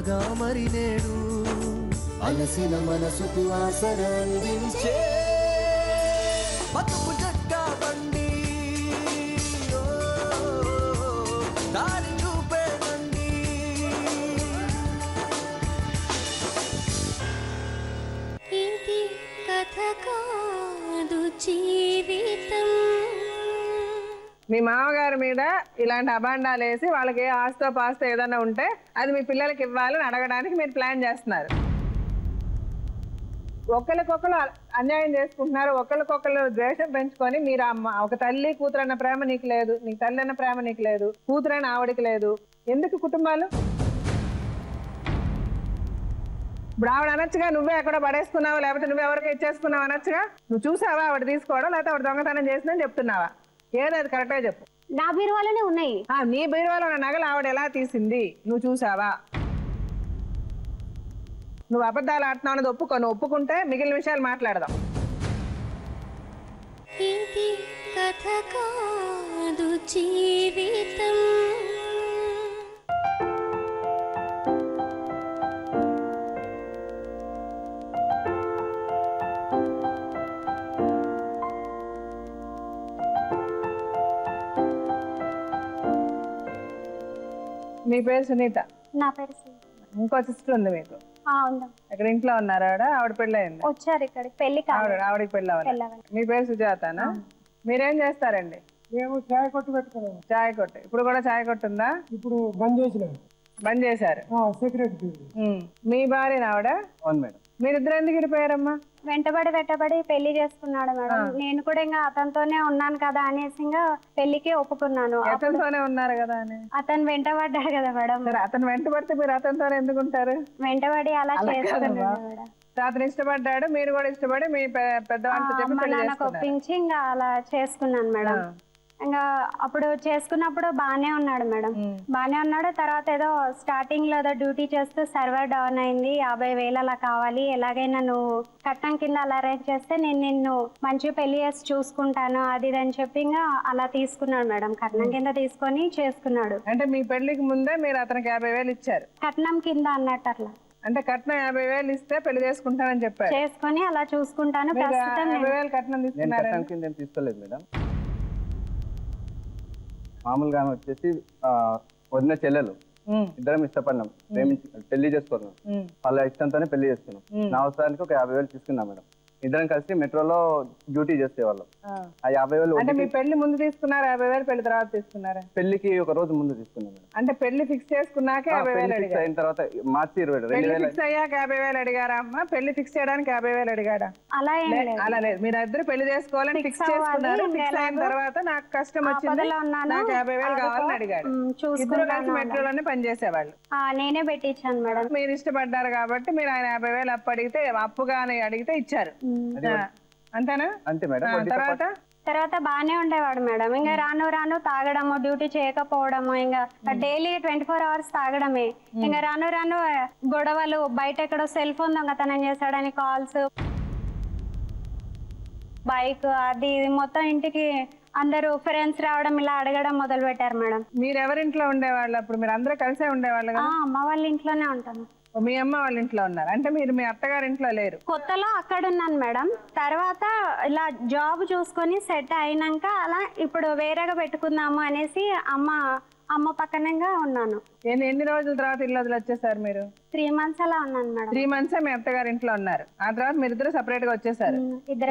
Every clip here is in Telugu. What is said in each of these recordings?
ఉండగా మరి నేడు అలసిన మనసుకు ఆసరాందించే బతుకు జట్కా బండి దారి చూపేదండి. ఇది కథ కాదు జీవితం. మీ మామగారి మీద ఇలాంటి అబాండాలు వేసి వాళ్ళకి ఆస్తో పాస్తో ఏదైనా ఉంటే అది మీ పిల్లలకి ఇవ్వాలని అడగడానికి మీరు ప్లాన్ చేస్తున్నారు. ఒకరికొకరు అన్యాయం చేసుకుంటున్నారు, ఒకరికొకరు ద్వేషం పెంచుకొని మీరు ఒక తల్లి కూతురు అన్న ప్రేమ నీకు లేదు, నీకు తల్లి అన్న ప్రేమ నీకు లేదు, కూతురైన ఆవిడికి లేదు. ఎందుకు కుటుంబాలు? ఇప్పుడు ఆవిడ అనొచ్చుగా నువ్వే ఎక్కడ పడేసుకున్నావు, లేకపోతే నువ్వు ఎవరికి ఇచ్చేసుకున్నావు అనొచ్చుగా. నువ్వు చూసావా ఆవిడ తీసుకోవడం, లేకపోతే ఆవిడ దొంగతనం చేసిందని చెప్తున్నావా? ఏది అది కరెక్ట్గా చెప్పు. నా బీరువాలోనే ఉన్నాయి. నీ బీరువాలో ఉన్న నగలు ఆవిడ ఎలా తీసింది నువ్వు చూసావా? నువ్వు అబద్ధాలు ఆడుతున్నావు అన్నది ఒప్పుకో. నువ్వు ఒప్పుకుంటే మిగిలిన విషయాలు మాట్లాడదాం. ఇది కథ కాదు జీవితం. మీ పేరు సునీత? నా పేరు ఇంకో సిస్టర్ ఉంది మీకు? ఇక్కడ ఇంట్లో ఉన్నారా? ఆవిడ పెళ్ళి అయింది, వచ్చారు ఇక్కడికి పెళ్లి. ఆవిడకి పెళ్ళి అవ్వాలి. మీ పేరు సుజాతనా? మీరేం చేస్తారండి? మేము చాయ్ కొట్టు పెట్టుకున్నాము. చాయ్ కొట్టు. ఇప్పుడు కూడా చాయ్ కొట్టు ఉందా? ఇప్పుడు బంద్ చేసినాము. బంద్ చేశారు. సెక్రటరీ. మీ భార్య ఆవిడ? అవును మేడం. మీరిద్దరు ఎందుకు ఇరిపోయారమ్మా? వెంటబడి పెళ్లి చేసుకున్నాడు మేడం. నేను కూడా ఇంకా అతనితోనే ఉన్నాను కదా అనేసి ఇంకా పెళ్లికి ఒప్పుకున్నాను. అతనితోనే ఉన్నారు కదా అని? అతను వెంటబడ్డాడు కదా మేడం. అతను వెంటబడితే మీరు అతనితోనే ఎందుకుంటారు? వెంటబడి అలా చేసుకున్నాడు మేడం. అతను ఇష్టపడ్డాడు, మీరు కూడా ఇష్టపడి మీ పెద్దవాళ్ళతో చెప్పి పెళ్లి చేసుకున్నారు. ఒప్పించి ఇంకా అలా చేసుకున్నాను మేడం. ఇంకా అప్పుడు చేసుకున్నప్పుడు బానే ఉన్నాడు మేడం, బానే ఉన్నాడు. తర్వాత ఏదో స్టార్టింగ్ లో ఏదో డ్యూటీ చేస్తూ సర్వర్ డౌన్ అయింది, 50,000 అలా కావాలి, ఎలాగైనా నువ్వు కట్నం కింద అలా అరేంజ్ చేస్తే నేను నిన్ను మంచిగా పెళ్లి చేసి చూసుకుంటాను అది ఇది అని చెప్పి ఇంకా అలా తీసుకున్నాడు మేడం. కట్నం కింద తీసుకొని చేసుకున్నాడు. అంటే మీ పెళ్లికి ముందే మీరు అతనికి 50,000 ఇచ్చారు కట్నం కింద అన్నట్టు. అట్లా అంటే కట్నం 50,000 ఇస్తే పెళ్లి చేసుకుంటానని చెప్పారు. చేసుకొని అలా చూసుకుంటాను. ప్రస్తుతం 50,000 కట్నం తీసుకున్నారు? కింద తీసుకోలేదు మేడం. మామూలుగా వచ్చేసి వదిన చెల్లెలు ఇద్దరం ఇష్టపడినాం, ప్రేమించి పెళ్లి చేసుకున్నాం. వాళ్ళ ఇష్టంతోనే పెళ్లి చేసుకున్నాం. నా అవసరానికి ఒక 50,000 తీసుకున్నాం మేడం. ఇద్దరం కలిసి మెట్రోలో డ్యూటీ చేసేవాళ్ళం. ఆ 50,000 అంటే మీ పెళ్లి ముందు తీసుకున్నారు, 50,000 పెళ్లి తర్వాత తీసుకున్నారా? పెళ్లికి ఒక రోజు ముందు తీసుకున్నాం మేడం. అంటే పెళ్లి ఫిక్స్ చేసుకున్నాకే 50,000 అడిగారు? అయిన తర్వాత మార్చి 22 పెళ్లి ఫిక్స్ అయ్యాక 50,000 అడిగారా అమ్మా? పెళ్లి ఫిక్స్ చేయడానికి 50,000 అడిగారా? అలా అలా లేదు, మీరు ఇద్దరు పెళ్లి చేసుకోవాలని ఫిక్స్ చేసుకున్నారు. ఫిక్స్ అయిన తర్వాత నాకు కష్టం వచ్చింది, నాకు 50,000 కావాలని అడిగాడు. ఇద్దరు కలిసి మెట్రోలోనే పనిచేసేవాళ్ళు. నేనే పెట్టించాను మేడం. మీరు ఇష్టపడ్డారు కాబట్టి మీరు ఆయన 50,000 అప్పు అడిగితే అప్పుగానే అడిగితే ఇచ్చారు అంతేనా? అంతే మేడం. తర్వాత బానే ఉండేవాడు మేడం. ఇంకా రాను రాను తాగడము, డ్యూటీ చేయకపోవడము, ఇంకా డైలీ 24 hours తాగడమే. ఇంకా రాను రాను గొడవలు, బయట ఎక్కడో సెల్ ఫోన్ దొంగతనం చేశాడని కాల్స్, బైక్ అది ఇది మొత్తం ఇంటికి అందరూ ఫ్రెండ్స్ రావడం ఇలా అడగడం మొదలు పెట్టారు మేడం. మీరు ఎవరింట్లో ఉండేవాళ్ళు అప్పుడు? మీరు అందరూ కలిసే ఉండేవాళ్ళు కదా? అమ్మ వాళ్ళ ఇంట్లోనే ఉంటాను. మీ అమ్మ వాళ్ళ ఇంట్లో ఉన్నారు అంటే మీరు మీ అత్తగారింట్లో లేరు? కొత్తలో అక్కడ ఉన్నాను మేడం. తర్వాత ఇలా జాబ్ చూసుకొని సెట్ అయినాక అలా ఇప్పుడు వేరేగా పెట్టుకుందాము అనేసి అమ్మ పక్కనంగా ఉన్నాను. ఎన్ని రోజుల తర్వాత ఇల్లు వదిలి వచ్చేసారు మీరు? 3 months అలా ఉన్నాను మేడం. 3 months మీ అత్తగారి ఇంట్లో ఉన్నారు. ఆ తర్వాత మీరు ఇద్దరు సెపరేట్ గా వచ్చేసారు.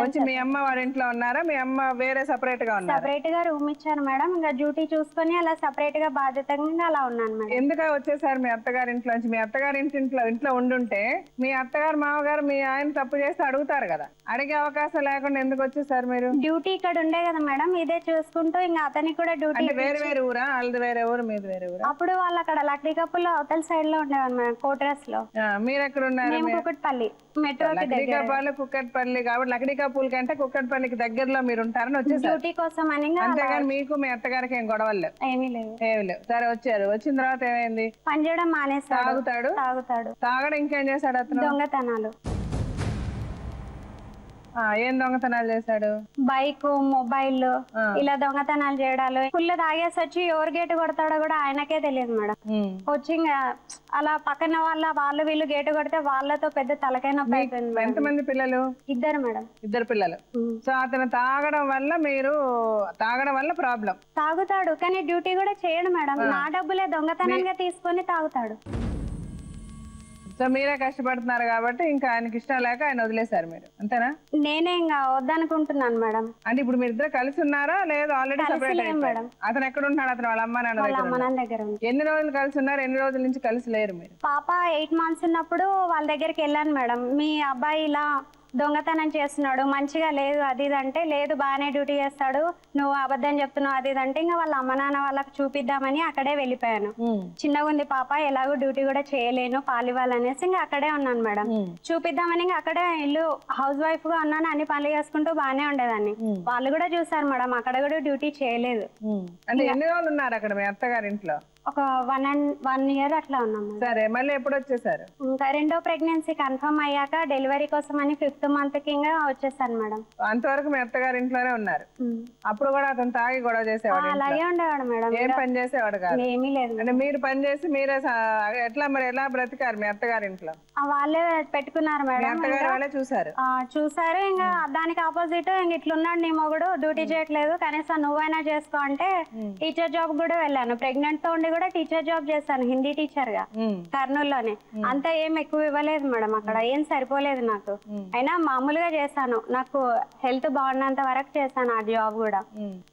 వచ్చి మీ అమ్మ వాళ్ళ ఇంట్లో ఉన్నారా? మీ అమ్మ వేరే సెపరేట్ గా ఉన్నారు? సెపరేట్ గా రూమ్ ఇచ్చారు మేడం. ఇంకా డ్యూటీ చూసుకొని అలా సెపరేట్ గా బాధ్యతగా అలా ఉన్నాను మేడం. ఎందుకు వచ్చేసారు మీ అత్తగారి ఇంట్లో నుంచి? మీ అత్తగారి ఇంట్లో ఉండుంటే మీ అత్తగారు మామగారు మీ ఆయన తప్పు చేస్తే అడుగుతారు కదా, అడిగే అవకాశం లేకుండా ఎందుకు వచ్చేసారు మీరు? డ్యూటీ ఇక్కడ ఉండే కదా మేడం, ఇదే చూసుకుంటూ ఇంకా అతనికి కూడా డ్యూటీ. వేరే వేరే ఊరా? వాళ్ళది వేరే ఊరు, మీది వేరే ఊరా? అప్పుడు వాళ్ళు అక్కడ లక్డీ కప్పులో అవతల సైడ్ లో ఉండేవారు మేడం, కోట్రస్ లో. మీరు ఎక్కడ ఉన్నారు? కుక్కట్పల్లి మెట్రోకి దగ్గర. కుక్కట్పల్లి కాబట్టి లక్డీ కప్పుల కంటే కుక్కట్పల్లికి దగ్గరలో మీరు ఉంటారని వచ్చేసారు డ్యూటీ కోసం అని. అంతేగాని మీకు మీ అత్తగారికి ఏం గొడవలు లేవు? ఏమీ లేవు. సరే వచ్చారు. వచ్చిన తర్వాత ఏమైంది? పని చేయడం మానేస్తాడు. తాగుతాడు. తాగడం ఇంకేం చేశాడు అతను? దొంగతనాలు. ఏం దొంగతనాలు చేశాడు? బైక్, మొబైల్ ఇలా దొంగతనాలు చేయడాలు. ఫుల్ తాగేసి వచ్చి ఎవరు గేటు కొడతాడో కూడా ఆయనకే తెలియదు మేడం. వచ్చి ఇంకా అలా పక్కన వాళ్ళు వీళ్ళు గేటు కొడితే వాళ్ళతో పెద్ద తలకాయ నొప్పి అయిపోయింది మేడం. ఎంతమంది పిల్లలు? 2 మేడం. 2 పిల్లలు. సో అతను తాగడం వల్ల ప్రాబ్లం. తాగుతాడు కానీ డ్యూటీ కూడా చేయడు మేడం. నా డబ్బులే దొంగతనంగా తీసుకొని తాగుతాడు. సో మీరే కష్టపడుతున్నారు కాబట్టి ఇంకా ఆయనకి ఇష్టం లేక ఆయన వదిలేశారు మీరు, అంతేనా? నేనే ఇంకా వద్దనుకుంటున్నాను మేడం. అంటే ఇప్పుడు మీరు ఇద్దరు కలిసి ఉన్నారా లేదు ఆల్రెడీ సెపరేట్ లేం మేడం. అతను ఎక్కడ ఉంటున్నాడు? అతను వాళ్ళ అమ్మ నాన్న వాళ్ళ దగ్గర అమ్మ ఉన్నాడా? నాన్న దగ్గర ఉంది. ఎన్ని రోజులు కలిసి ఉన్నారు? ఎన్ని రోజుల నుంచి కలిసి లేరు మీరు? పాప 8 months ఉన్నప్పుడు వాళ్ళ దగ్గరికి వెళ్ళాను మేడం. మీ అబ్బాయి ఇలా దొంగతనం చేస్తున్నాడు, మంచిగా లేదు అది ఇది అంటే, లేదు బాగానే డ్యూటీ చేస్తాడు, నువ్వు అబద్ధం చెప్తున్నావు అది ఇది అంటే, ఇంకా వాళ్ళ అమ్మ నాన్న వాళ్ళకి చూపిద్దామని అక్కడే వెళ్ళిపోయాను. చిన్నగా ఉంది పాప, ఎలాగో డ్యూటీ కూడా చేయలేను, పాలు ఇవ్వాలనేసి ఇంకా అక్కడే ఉన్నాను మేడం. చూపిద్దామని ఇంకా అక్కడే ఇల్లు హౌస్ వైఫ్ గా ఉన్నాను, అన్ని పనులు చేసుకుంటూ బాగానే ఉండేదాన్ని. వాళ్ళు కూడా చూసారు మేడం, అక్కడ కూడా డ్యూటీ చేయలేదు. అంటే ఎన్ని రోజులు ఉన్నారు అక్కడ మీ అత్తగారి ఇంట్లో? ఒక 1 year అట్లా ఉన్నాం మేడం. సరే, మళ్ళీ ఎప్పుడు వచ్చేసారు? ఇంకా 2వ ప్రెగ్నెన్సీ కన్ఫర్మ్ అయ్యాక డెలివరీ కోసం అని 5th month కి ఇంకా వచ్చేసాను మేడం. అంతవరకు మీ అత్తగారి ఇంట్లోనే ఉన్నారు. అప్పుడు కూడా అతను తాగి గొడవ చేసేవాడు? అలాగే ఉండేవాడు మేడం. ఏం పని చేసేవాడు కాదు? ఏమీ లేదు. అంటే మీరు పని చేసి మీరే ఎలా బ్రతికారు మీ అత్తగారి ఇంట్లో? వాళ్ళే పెట్టుకున్నారు మీ మేడం. అత్తగారి వాళ్ళే చూసారు? చూసారు. ఇంకా దానికి ఆపోజిట్ ఇంక ఇట్లున్నాడు నీ మొగుడు, డ్యూటీ చేయట్లేదు, కనీసం నువ్వైనా చేసుకో అంటే టీచర్ జాబ్ కూడా వెళ్ళాను. ప్రెగ్నెంట్ తో ఉండి కూడా టీచర్ జాబ్ చేశాను, హిందీ టీచర్ గా కర్నూలులోనే. అంత ఏం ఎక్కువ ఇవ్వలేదు మేడం, అక్కడ ఏం సరిపోలేదు నాకు. అయినా మామూలుగా చేశాను, నాకు హెల్త్ బాగున్నంత వరకు చేశాను ఆ జాబ్ కూడా.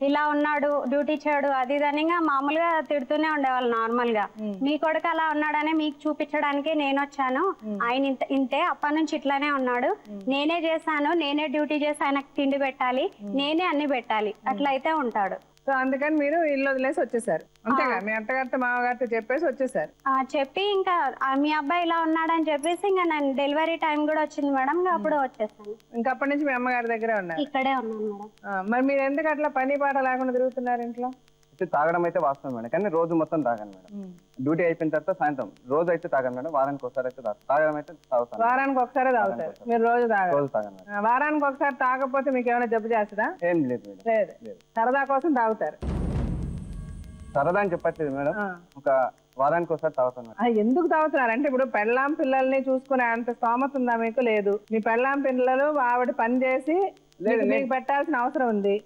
ఇలా ఉన్నాడు, డ్యూటీ చేయడు అది ఇది అని ఇంకా మామూలుగా తిడుతూనే ఉండేవాళ్ళు నార్మల్ గా. మీ కొడుకు అలా ఉన్నాడని మీకు చూపించడానికి నేను వచ్చాను, ఆయన ఇంతే అప్పటి నుంచి ఇట్లానే ఉన్నాడు, నేనే చేశాను, నేనే డ్యూటీ చేసి ఆయనకు తిండి పెట్టాలి, నేనే అన్ని పెట్టాలి, అట్లయితే ఉంటాడు. సో అందుకని మీరు ఇల్లు వదిలేసి వచ్చేసారు, అంతేగా? మీ అత్తగారితో మామగారితో చెప్పేసి వచ్చేసారు. చెప్పి ఇంకా మీ అబ్బాయి ఇలా ఉన్నాడని చెప్పేసి ఇంకా నేను డెలివరీ టైం కూడా వచ్చింది మేడం, ఇంకా అప్పుడు వచ్చేసాను. ఇంకా అప్పటి నుంచి మీ అమ్మగారి దగ్గరే ఉన్నారు? ఇక్కడే ఉన్నాను మేడం. మరి మీరు ఎందుకు అట్లా పని పాట లేకుండా తిరుగుతున్నారు ఇంట్లో? తాగడం అయితే వాస్తవం మేడం, కానీ రోజు మొత్తం తాగాను మేడం. డ్యూటీ అయిపోయిన తర్వాత సాయంత్రం రోజు అయితే తాగాను మేడం, వారానికి ఒకసారి అయితే తాగడం అయితే తాగుతాను. వారానికి ఒకసారి తాగుతారు మీరు? రోజు రోజు తాగాను మేడం. వారానికి ఒకసారి తాగకపోతే మీకు ఏమైనా జబ్బు చేస్తుందా? ఏం లేదు మేడం. లేదు, సరదా కోసం తాగుతారు. సరదా అని చెప్పట్లేదు మేడం, ఒక వారానికి ఒకసారి తాగుతాను మేడం. ఎందుకు తాగుతున్నారు అంటే ఇప్పుడు పెళ్ళాం పిల్లల్ని చూసుకునే అంత స్తోమత ఉందా మీకు? లేదు. మీ పెళ్ళాం పిల్లలు ఆవిడ పని చేసి మీకు పెట్టాల్సిన అవసరం ఉంది,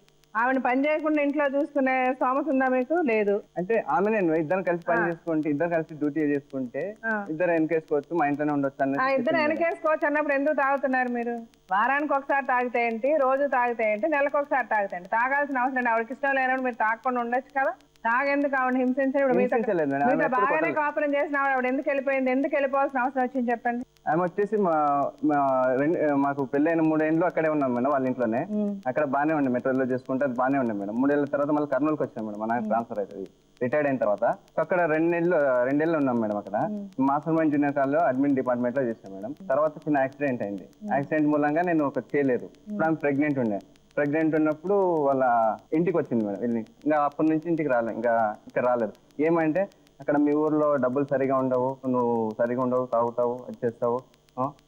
ఆవిడ పని చేయకుండా ఇంట్లో చూసుకునే స్తోమత ఉందా మీకు? లేదు. అంటే ఆమె నేను ఇద్దరు కలిసి పని చేసుకుంటే, ఇద్దరు కలిసి డ్యూటీ చేసుకుంటే ఇద్దరు వెనకేసుకోవచ్చు, మా ఇంట్లోనే ఉండొచ్చు అన్న. ఇద్దరు వెనకేసుకోవచ్చు అన్నప్పుడు ఎందుకు తాగుతున్నారు మీరు? వారానికి ఒకసారి తాగితే ఏంటి, రోజు తాగితే ఏంటి, నెలకు ఒకసారి తాగితే ఏంటి? తాగాల్సిన అవసరం లేదు. ఆవిడకి ఇష్టం లేనప్పుడు మీరు తాగకుండా ఉండొచ్చు కదా. తాగెందుకు ఆవిడ హింసించలేదు? మీతో బాగానే కాపురం చేసిన ఆవిడ ఎందుకు వెళ్ళిపోయింది? ఎందుకు వెళ్ళిపోవాల్సిన అవసరం వచ్చింది చెప్పండి. ఆమె వచ్చేసి మాకు పెళ్ళైన 3 ఏళ్ళు అక్కడే ఉన్నాం మేడం, వాళ్ళ ఇంట్లోనే. అక్కడ బాగానే ఉండే, మెట్రోలో చేసుకుంటే అది బాగానే ఉండే మేడం. 3 ఏళ్ళ తర్వాత మళ్ళీ కర్నూలుకి వచ్చాం మేడం, మా నాన్న ట్రాన్స్ఫర్ అవుతుంది రిటైర్డ్ అయిన తర్వాత. అక్కడ 2 ఏళ్ళు ఉన్నాం మేడం. అక్కడ మాస్టర్మైండ్ జూనియర్ కాలేజ్లో అడ్మిన్ డిపార్ట్మెంట్ లో చేసాం మేడం. తర్వాత చిన్న యాక్సిడెంట్ అయింది. యాక్సిడెంట్ మూలంగా నేను ఒక చేయలేదు. ఇప్పుడు ఆమె ప్రెగ్నెంట్ ఉండే. ప్రెగ్నెంట్ ఉన్నప్పుడు వాళ్ళ ఇంటికి వచ్చింది మేడం వెళ్ళి. ఇంకా అప్పటి నుంచి ఇంటికి రాలేదు, ఇంకా ఇక్కడ రాలేదు. ఏమంటే అక్కడ మీ ఊర్లో డబ్బులు సరిగా ఉండవు, నువ్వు సరిగా ఉండవు, తాగుతావు, అది చేస్తావు,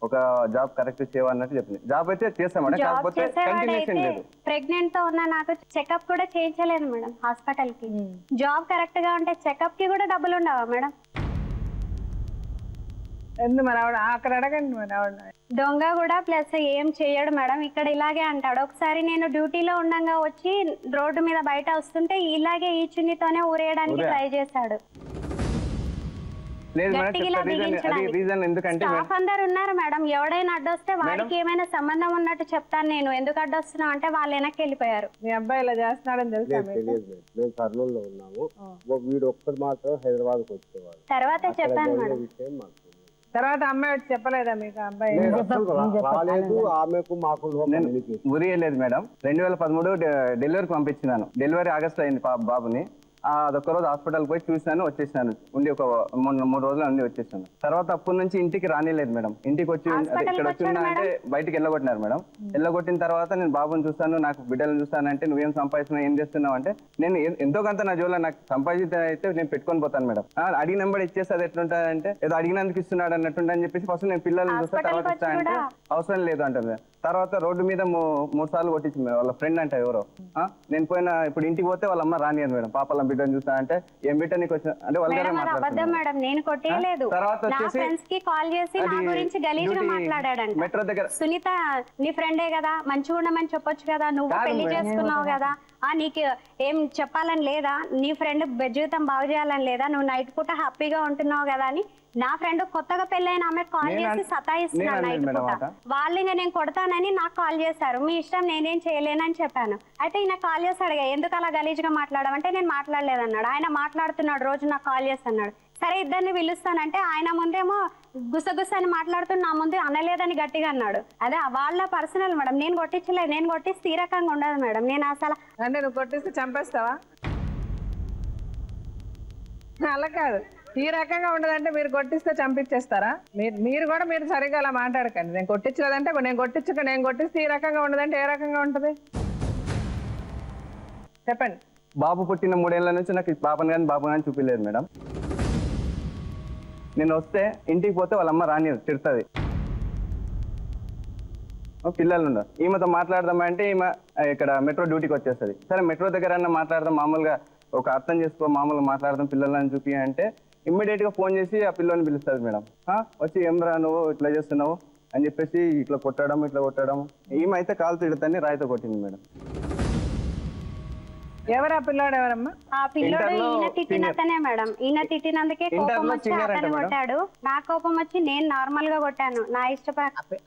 ఒక జాబ్ కరెక్ట్ చేయవు అన్నట్టు చెప్పింది. జాబ్ అయితే చేస్తాం మేడం, కాకపోతే కంటిన్యూషన్ లేదు. ప్రెగ్నెంట్ తో ఉన్న నాకు చెకప్ కూడా చేయించలేదు మేడం హాస్పిటల్ కి. జాబ్ కరెక్ట్ గా ఉంటే చెకప్ కి కూడా డబ్బులు ఉండవా మేడం? ఎందుకు మరి ఆవిడ అక్కడ అడగండి. మరి ఆవిడ దొంగ కూడా ప్లస్ ఏం చెయ్యడు మేడం, ఇక్కడ ఇలాగే అంటాడు. ఒకసారి నేను డ్యూటీలో ఉండగా వచ్చి రోడ్డు మీద బయట వస్తుంటే ఇలాగే ఈ చున్నీతోనే ఊరేయడానికి ట్రై చేశాడు. స్టాఫ్ అందరు ఉన్నారు మేడం, ఎవడైనా అడ్డొస్తే వాడికి ఏమైనా సంబంధం ఉన్నట్టు చెప్తాను నేను, ఎందుకు అడ్డొస్తున్నావు అంటే వాళ్ళు వెనక్కి వెళ్ళిపోయారు. మీ అబ్బాయి ఇలా చేస్తున్నాడని తెలుసా? మేము కర్నూలులో ఉన్నాము, వీడు ఒక్కరు మాత్రం హైదరాబాద్ కు వచ్చేవాడు. తర్వాత చెప్పాను మేడం. తర్వాత అమ్మాయి వచ్చి చెప్పలేదా మీకు? అబ్బాయి రాలేదు, ఆమెకు మాకు ఉరియలేదు మేడం. 2013 డెలివరీకి పంపించినాను. డెలివరీ ఆగస్ట్ అయింది బాబుని. అదొక రోజు హాస్పిటల్ పోయి చూసినాను, వచ్చేసినాను. ఉండి ఒక 3 రోజులు ఉండి వచ్చేసాను. తర్వాత అప్పటి నుంచి ఇంటికి రానిలేదు మేడం. ఇంటికి వచ్చి ఇక్కడ వచ్చి అంటే బయటికి వెళ్ళగొట్టినారు మేడం. వెళ్ళగొట్టిన తర్వాత నేను బాబుని చూస్తాను, నాకు బిడ్డలను చూస్తానంటే నువ్వేం సంపాదిస్తున్నావు, ఏం చేస్తున్నావు అంటే నేను ఎంతో కొంత నా జోలో నాకు సంపాదించిన అయితే నేను పెట్టుకొని పోతాను మేడం. అడిగిన నెంబర్ ఇచ్చేసి అది ఎట్లుంటాదంటే ఏదో అడిగినందుకు ఇస్తున్నాడు అన్నట్టు అని చెప్పేసి ఫస్ట్ నేను పిల్లల్ని చూస్తా, తర్వాత ఇస్తా అంటే అవసరం లేదు అంటుంది. తర్వాత రోడ్డు మీద 3 సార్లు కొట్టించింది మేడం. వాళ్ళ ఫ్రెండ్ అంటే ఎవరో. నేను ఇప్పుడు ఇంటికి పోతే వాళ్ళ అమ్మ రానియదు మేడం. పాపల బిడ్డను చూస్తా అంటే ఏం బిడ్డ నీకు వచ్చిన అంటే వాళ్ళ మేడం నేను కొట్టేయలేదు. తర్వాత వచ్చేసి ఫ్రెండ్స్ కి కాల్ చేసి నా గురించి గలీజ్గా మాట్లాడాడంట. మెట్రో దగ్గర సునీత నీ ఫ్రెండే కదా, మంచిగా ఉండమని చెప్పొచ్చు కదా, నువ్వు పెళ్లి చేసుకున్నావు కదా, నీకు ఏం చెప్పాలని లేదా, నీ ఫ్రెండ్ జీవితం బాగు చేయాలని లేదా, నువ్వు నైట్ పూట హ్యాపీగా ఉంటున్నావు కదా అని నా ఫ్రెండ్ కొత్తగా పెళ్ళైన ఆమె కాల్ చేసి సతాయిస్తున్నాను నైట్ పూట. వాళ్ళు ఇంకా నేను కొడతానని నాకు కాల్ చేశారు. మీ ఇష్టం, నేనేం చేయలేనని చెప్పాను. అయితే ఈయన కాల్ చేశాడు, ఎందుకు అలా గలీజ్గా మాట్లాడమంటే నేను మాట్లాడలేదన్నాడు. ఆయన మాట్లాడుతున్నాడు, రోజు నాకు కాల్ చేస్తున్నాడు. సరే ఇద్దరిని పిలుస్తానంటే ఆయన ముందేమో గుసగుస అని మాట్లాడుతూ నా ముందు అనలేదని గట్టిగా అన్నాడు. అదే వాళ్ళ పర్సనల్ మేడం, నేను కొట్టించలేదు. నేను కొట్టిస్తే ఈ రకంగా ఉండదు మేడం. నేను అసలు అంటే నువ్వు కొట్టిస్తే చంపేస్తావా? అలా కాదు, ఈ రకంగా ఉండదంటే మీరు కొట్టిస్తే చంపించేస్తారా? మీరు కూడా మీరు సరిగా అలా మాట్లాడకండి. నేను కొట్టించలేదంటే నేను కొట్టిస్తే ఈ రకంగా ఉండదంటే ఏ రకంగా ఉంటది చెప్పండి. బాబు పుట్టిన 3 ఏళ్ల నుంచి నాకు బాబు కానీ చూపించలేదు మేడం. నేను వస్తే ఇంటికి పోతే వాళ్ళ అమ్మ రాని తిడుతుంది. పిల్లలు ఉండరు. ఈమెతో మాట్లాడదామంటే ఈమె ఇక్కడ మెట్రో డ్యూటీకి వచ్చేస్తుంది. సరే మెట్రో దగ్గర అన్న మాట్లాడదాం, మామూలుగా ఒక అర్థం చేసుకో, మామూలుగా మాట్లాడదాం పిల్లలని చూపి అంటే ఇమ్మీడియట్ గా ఫోన్ చేసి ఆ పిల్లని పిలుస్తుంది మేడం. వచ్చి ఏమరా నువ్వు ఇట్లా చేస్తున్నావు అని చెప్పేసి ఇట్లా కొట్టడం. ఈమె అయితే కాలు తిడతాన్ని రాయితో కొట్టింది మేడం. ఎవరా పిల్లాడు? ఎవరమ్మా ఆ పిల్లోడు? ఈయన తిట్టినతనే మేడం. ఈయన తిట్టినందుకే కోపం వచ్చి అతను కొట్టాడు. నా కోపం వచ్చి నేను నార్మల్ గా కొట్టాను నా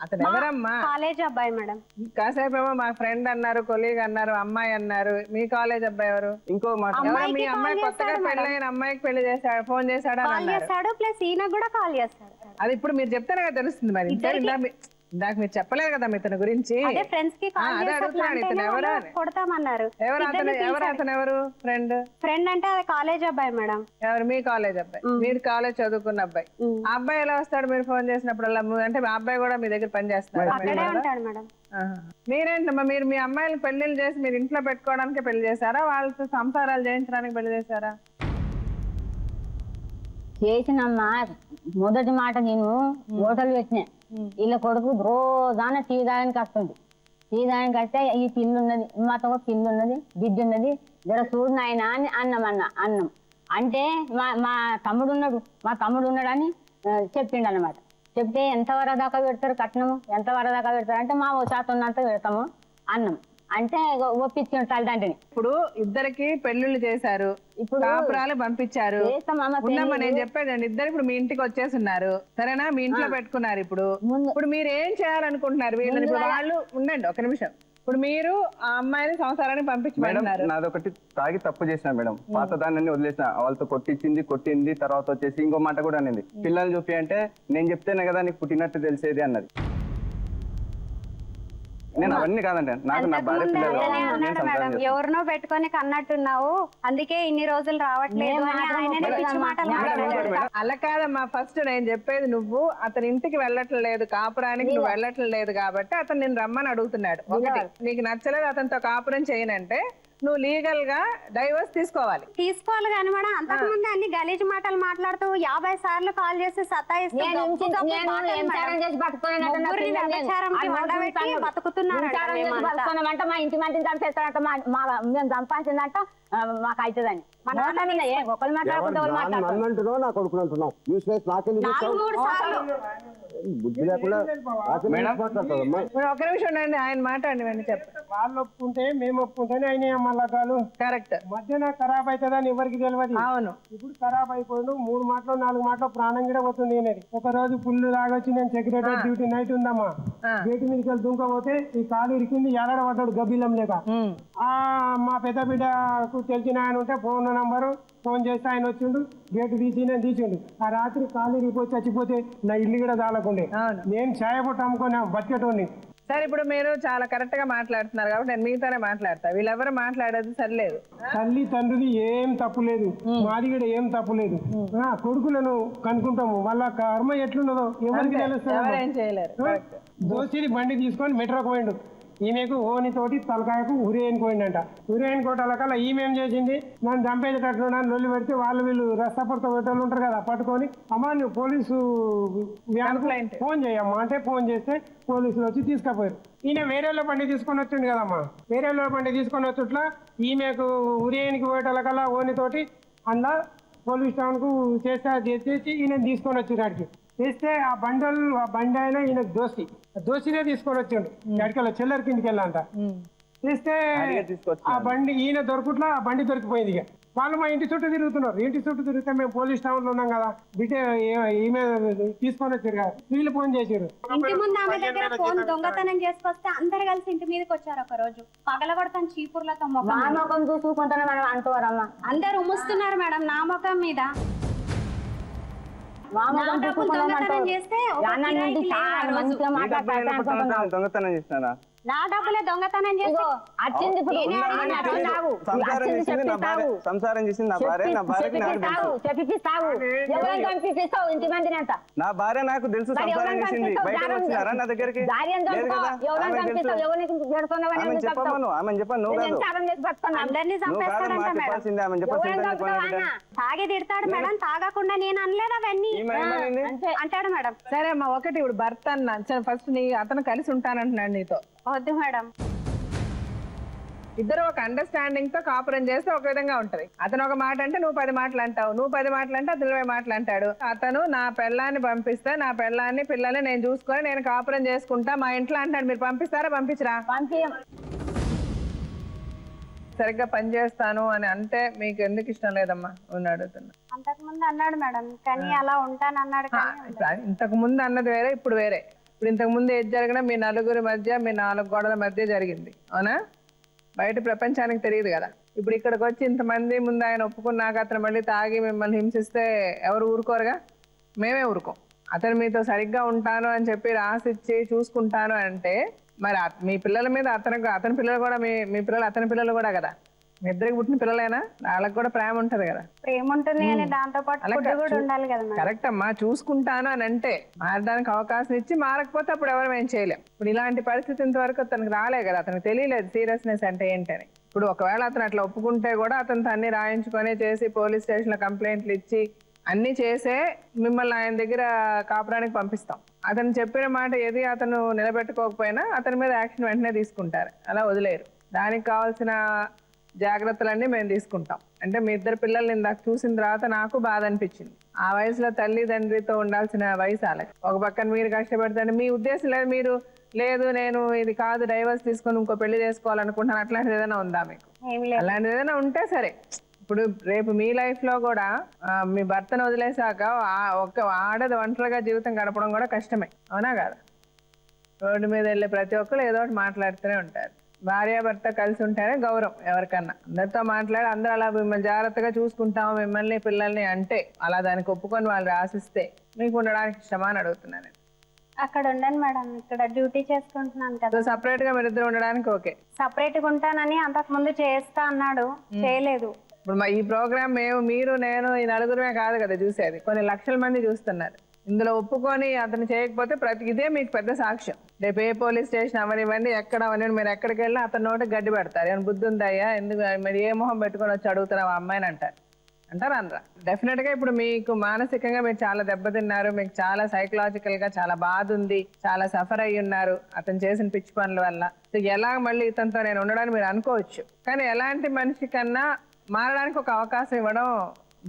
అతను ఎవరమ్మా? కాలేజ్ అబ్బాయి మేడం. కాసేపు ఏమో మా ఫ్రెండ్ అన్నారు, కొలీగ్ అన్నారు, అమ్మాయి అన్నారు. మీ కాలేజ్ అబ్బాయి ఎవరు? ఇంకో మాట, మీ అమ్మాయి కొత్తగా పెళ్ళైన అమ్మాయికి పెళ్లి చేశాడు, ఫోన్ చేశాడు, కాల్ చేస్తాడు, ప్లస్ ఈయన కూడా కాల్ చేస్తాడు. అది ఇప్పుడు మీరు చెప్తేనే కదా తెలుస్తుంది. మరి ఇందాక మీరు చెప్పలేదు కదా మీ ఇతని గురించి. ఫ్రెండ్స్ కి కొడతామన్నారు. ఎవరు ఫ్రెండ్ అంటే అది కాలేజ్ అబ్బాయి మేడం. ఎవరు? మీ కాలేజ్ అబ్బాయి. మీరు కాలేజ్ చదువుకున్న అబ్బాయి. ఆ అబ్బాయి ఎలా వస్తాడు మీరు ఫోన్ చేసినప్పుడల్లా? అంటే మా అబ్బాయి కూడా మీ దగ్గర పని చేస్తాడు? అక్కడే ఉంటాడు మేడం. మీరేంటమ్మా, మీరు మీ అమ్మాయిలు పెళ్లిళ్ళు చేసి మీరు ఇంట్లో పెట్టుకోవడానికి పెళ్లి చేశారా, వాళ్ళతో సంసారాలు చేయించడానికి పెళ్లి చేశారా? చేసినమ్మా. మొదటి మాట నేను హోటల్ పెట్టినా. వీళ్ళ కొడుకు రోజాన టీ తాగడానికి వస్తుంది. టీ తాగడానికి వస్తే ఈ పిల్లు ఉన్నది, మాతో పిల్లు ఉన్నది, బిడ్డ ఉన్నది, జర చూడు నాయన అని అన్నం అంటే మా తమ్ముడు ఉన్నాడని చెప్పిండు అనమాట. చెప్తే ఎంతవరకు దాకా పెడతారు కట్నము, ఎంతవరకు దాకా పెడతారు అంటే మా శాతం ఉన్నంత పెడతాము అన్నం అంటే ఒప్పించాడు తల్లిదండ్రిని. ఇప్పుడు ఇద్దరికి పెళ్లిళ్ళు చేశారు, ఇప్పుడు కాపురాలు పంపించారు. నేను చెప్పేదండి, ఇద్దరు ఇప్పుడు మీ ఇంటికి వచ్చేస్తున్నారు, సరేనా? మీ ఇంట్లో పెట్టుకున్నారు. ఇప్పుడు మీరు ఏం చేయాలనుకుంటున్నారు వీళ్ళని? ఇప్పుడు వాళ్ళు ఉండండి ఒక నిమిషం. ఇప్పుడు మీరు ఆ అమ్మాయిని సంసారానికి పంపించమన్నారు. నాదొకటి తాగి తప్పు చేసిన మేడం, పాత దాన్ని వదిలేసిన. వాళ్ళతో కొట్టింది. తర్వాత వచ్చేసి ఇంకో మాట కూడా అనేది, పిల్లల్ని చూపి అంటే నేను చెప్తేనే కదా నీకు పుట్టినట్టు తెలిసేది అన్నది. నేను అవన్నీ కాదండి, నాకు నా భార్య పిల్లలు ఎవరినో పెట్టుకొని కన్నట్టున్నావు, అందుకే ఇన్ని రోజులు రావట్లేదు అలా కాదమ్మా. ఫస్ట్ నేను చెప్పేది, నువ్వు అతని ఇంటికి వెళ్ళట్లేదు, కాపురానికి నువ్వు వెళ్ళట్లేదు కాబట్టి అతను నేను రమ్మని అడుగుతున్నాడు. ఒకటి, నీకు నచ్చలేదు అతనితో కాపురం చేయనంటే నువ్వు లీగల్ గా డైవర్స్ తీసుకోవాలి కానీ మేడం అంతకు ముందు అన్ని గలీజ్ మాటలు మాట్లాడుతూ 50 సార్లు కాల్ చేసి బతుకుతున్నానంట. మా ఇంటి మందిని చంపేస్తాడంట, మేము సంపాదించిందంట మాకు అవుతుందని. ఒకరు మాట్లాడుకుంటే బుద్ధి లేకుండా ఒక నిమిషం ఉండండి, ఆయన మాట్లాడండి చెప్పండి. వాళ్ళు ఒప్పుకుంటే మేము ఒప్పుకుంటేనే అయినా మళ్ళా కాదు. కరెక్ట్. మధ్యన ఖరాబ్ అవుతుందని ఎవరికి తెలియదు. అవును, ఇప్పుడు ఖరాబ్ అయిపోయిండు. 3 మాటలు 4 మాటలు ప్రాణం కూడా పోతుంది అనేది. ఒక రోజు ఫుల్ తాగొచ్చి నేను సెక్రటరీ డ్యూటీ నైట్ ఉందమ్మా, గేటు మీదకి వెళ్ళి దుంకపోతే ఈ కాలు ఇరికింది, ఎలాడ పడ్డాడు గబ్బిలం లేక. మా పెద్ద బిడ్డకు తెలిసిన ఆయన ఉంటే ఫోన్ చేస్తే ఆయన వచ్చిండు, గేటు తీసిండు. ఆ రాత్రి కాలు ఇరిగిపోయి చచ్చిపోతే నా ఇల్లు కూడా తాలకుండే. నేను ఛాయ పొట్టు అమ్ముకొని బతికేటోని. సరే ఇప్పుడు మీరు చాలా కరెక్ట్ గా మాట్లాడుతున్నారు కాబట్టి నేను మీతోనే మాట్లాడతా. వీళ్ళెవరు మాట్లాడేది సరిలేదు. తల్లి తండ్రిది ఏం తప్పు లేదు, మాది కూడా ఏం తప్పు లేదు. కొడుకులను కనుక్కుంటాము, వాళ్ళ కర్మ ఎట్లున్నదో ఎవరికి తెలుస్తుంది. ఎవరేం చేయలేరు. దోసిది బండి తీసుకొని మెట్రోకి పోయిండు. ఈమెకు ఓని తోటి తలకాయకు ఉరేయని పోయిందంట. ఉరేయని కోటాలకల్లా ఈమె ఏం చేసింది, నన్ను చంపేటట్లు నన్ను లొల్లి పెడితే వీళ్ళు రస్తాపడత పెట్టాలు ఉంటారు కదా, పట్టుకొని అమ్మా నువ్వు పోలీసు ఫోన్ చేయమ్మా అంటే ఫోన్ చేస్తే పోలీసులు వచ్చి తీసుకుపోయారు. ఈయన వేరేళ్ళ బండి తీసుకొని వచ్చిండు కదమ్మా, వేరేళ్ళ బండి తీసుకొని వచ్చుట్లా ఈమెకు ఉరేయనికి పోయేటలకల్లా ఓని తోటి అందులో పోలీస్ స్టేషన్ కు చేసి ఈయన తీసుకొని వచ్చినాడికి చేస్తే ఆ బండి అయినా ఈయనకు దోసినే తీసుకొని వచ్చాడు. అడికల్లా చెల్లెరి కిందికి వెళ్ళంట చేస్తే ఆ బండి ఈయన దొరుకుట్లా ఆ బండి దొరికిపోయింది. ఇక వాళ్ళు మా ఇంటి చుట్టూ తిరుగుతున్నారు. ఇంటి చుట్టూ తిరిగితే మేము పోలీస్ స్టేషన్ లో ఉన్నాం కదా, బిడ్డ ఈమె తీసుకొని వచ్చారు కదా, వీళ్ళు ఫోన్ చేశారు. ఇంటి ముందు ఆమె దగ్గర ఫోన్ దొంగతనం చేసుకొస్తే అందరు కలిసి ఇంటి మీదకి వచ్చారు. ఒక రోజు పగలగొడతాను చీపుర్లతో ముఖం చూసుకుంటానే మనం అంటున్నారమ్మా. అందరు ఉమ్ముస్తున్నారు మేడం నా ముఖం మీద. దొంగతనం చేసినారా? నా డబ్బులే దొంగతనం చేసి సంసారం చేసింది నా భార్య. నా భార్యకి నా భార్య నాకు తెలుసు సంసారం చేసింది. బయటకు వచ్చినారా నా దగ్గరికి? చెప్పమను ఆమె చెప్పాను. నువ్వు చెప్పాల్సిందే ఆమె చెప్పాల్సిందే. తాగి తిడతాడు మేడం, తాగకుండా నేను అనలేదు అవన్నీ అంటాడు మేడం. సరే అమ్మా, ఒకటి ఇప్పుడు భర్త అన్న ఫస్ట్ నీ అతను కలిసి ఉంటానంటున్నాడు నీతో. వద్దు మేడం, ఇద్దరు ఒక అండర్స్టాండింగ్ తో కాపురం చేస్తే ఒక విధంగా ఉంటది. అతను ఒక మాట అంటే నువ్వు 10 మాటలు అంటావు, నువ్వు 10 మాటలు అంటే అతను 20 మాటలు అంటాడు. అతను నా పెళ్ళాన్ని పంపిస్తే నా పెళ్ళాన్ని పిల్లల్ని నేను చూసుకొని నేను కాపురం చేసుకుంటా మా ఇంట్లో అంటాడు. మీరు పంపిస్తారా? పంపించరా? సరిగ్గా పని చేస్తాను అని అంటే మీకు ఎందుకు ఇష్టం లేదమ్మా? అడుగుతున్నా. అంతకు ముందు అన్నాడు మేడం, కానీ అలా ఉంటాను అన్నాడు. ఇంతకు ముందు అన్నది వేరే, ఇప్పుడు వేరే. ఇప్పుడు ఇంతకు ముందు ఏది జరిగినా మీ నలుగురి మధ్య, మీ 4 గోడల మధ్య జరిగింది, అవునా? బయట ప్రపంచానికి తెలియదు కదా. ఇప్పుడు ఇక్కడికి వచ్చి ఇంతమంది ముందు ఆయన ఒప్పుకున్నాక అతను మళ్ళీ తాగి మిమ్మల్ని హింసిస్తే ఎవరు ఊరుకోరుగా? మేమే ఊరుకోం. అతను మీతో సరిగ్గా ఉంటాను అని చెప్పి రాసిచ్చి చూసుకుంటాను అంటే మరి మీ పిల్లల మీద అతని పిల్లలు కూడా మీ పిల్లలు అతని పిల్లలు కూడా కదా, మీ ఇద్దరికి పుట్టిన పిల్లలైనా వాళ్ళకి కూడా ప్రేమ ఉంటది కదా. ప్రేమ ఉంటుంది, దాంతో పాటు ఉండాలి కదా. కరెక్ట్ అమ్మా, చూసుకుంటాను అని అంటే మారడానికి అవకాశం ఇచ్చి మారకపోతే అప్పుడు ఎవరు ఏం చేయలేం. ఇప్పుడు ఇలాంటి పరిస్థితి ఇంతవరకు అతనికి రాలే కదా, అతనికి తెలియలేదు సీరియస్నెస్ అంటే ఏంటని. ఇప్పుడు ఒకవేళ అతను అట్లా ఒప్పుకుంటే కూడా అతను అన్ని రాయించుకొని చేసి పోలీస్ స్టేషన్ లో కంప్లైంట్లు ఇచ్చి అన్ని చేసే మిమ్మల్ని ఆయన దగ్గర కాపురానికి పంపిస్తాం. అతను చెప్పిన మాట ఏది అతను నిలబెట్టుకోకపోయినా అతని మీద యాక్షన్ వెంటనే తీసుకుంటారు, అలా వదిలేరు. దానికి కావాల్సిన జాగ్రత్తలన్నీ మేము తీసుకుంటాం. అంటే మీ ఇద్దరు పిల్లల్ని ఇందాక చూసిన తర్వాత నాకు బాధ అనిపించింది. ఆ వయసులో తల్లిదండ్రితో ఉండాల్సిన వయసు అలాగే. ఒక పక్కన మీరు కష్టపడతాను, మీ ఉద్దేశం లేదు నేను ఇది కాదు డైవర్స్ తీసుకొని ఇంకో పెళ్లి చేసుకోవాలనుకుంటున్నాను, అట్లాంటిది ఏదైనా ఉందా మీకు? అలాంటిది ఏదైనా ఉంటే సరే. ఇప్పుడు రేపు మీ లైఫ్ లో కూడా మీ భర్తను వదిలేసాక ఒక ఆడది ఒంటరిగా జీవితం గడపడం కూడా కష్టమే, అవునా కదా? రోడ్డు మీద వెళ్ళే ప్రతి ఒక్కరు ఏదో ఒకటి మాట్లాడుతూనే ఉంటారు. భార్యాభర్త కలిసి ఉంటేనే గౌరవం ఎవరికన్నా. అందరితో మాట్లాడి అందరూ అలా మిమ్మల్ని జాగ్రత్తగా చూసుకుంటాము మిమ్మల్ని పిల్లల్ని అంటే అలా దానికి ఒప్పుకొని వాళ్ళు రాసిస్తే మీకు ఉండడానికి ఇష్టమా అని అడుగుతున్నాను. అక్కడ ఉండండి మేడం, ఇక్కడ డ్యూటీ చేసుకుంటున్నాను కదా. సపరేట్ గా మీరు ఇద్దరు ఉండడానికి ఓకే? సపరేట్ గా ఉంటానని అంతకు ముందు చేస్తా అన్నాడు, చేయలేదు. ఇప్పుడు ఈ ప్రోగ్రామ్ మీరు నేను ఈ నలుగురమే కాదు కదా చూసేది, కొన్ని లక్షల మంది చూస్తున్నారు. ఇందులో ఒప్పుకొని అతను చేయకపోతే ఇదే మీకు పెద్ద సాక్ష్యం. రేపు ఏ పోలీస్ స్టేషన్ అవనివ్వండి, ఎక్కడ అవనివ్వండి, మీరు ఎక్కడికి వెళ్ళినా అతని నోటి గడ్డి పెడతారు. ఏమైనా బుద్ధి ఉందయ్యా, ఎందుకు మరి ఏ మొహం పెట్టుకొని వచ్చి అడుగుతున్నావు ఆ అమ్మాయిని అంటారు. అనరా? డెఫినెట్ గా ఇప్పుడు మీకు మానసికంగా మీరు చాలా దెబ్బతిన్నారు, మీకు చాలా సైకలాజికల్ గా చాలా బాధ ఉంది, చాలా సఫర్ అయ్యి ఉన్నారు అతను చేసిన పిచ్చి పనుల వల్ల. ఎలా మళ్ళీ ఇతనితో నేను ఉండడానికి మీరు అనుకోవచ్చు, కానీ ఎలాంటి మనిషి కన్నా మారడానికి ఒక అవకాశం ఇవ్వడం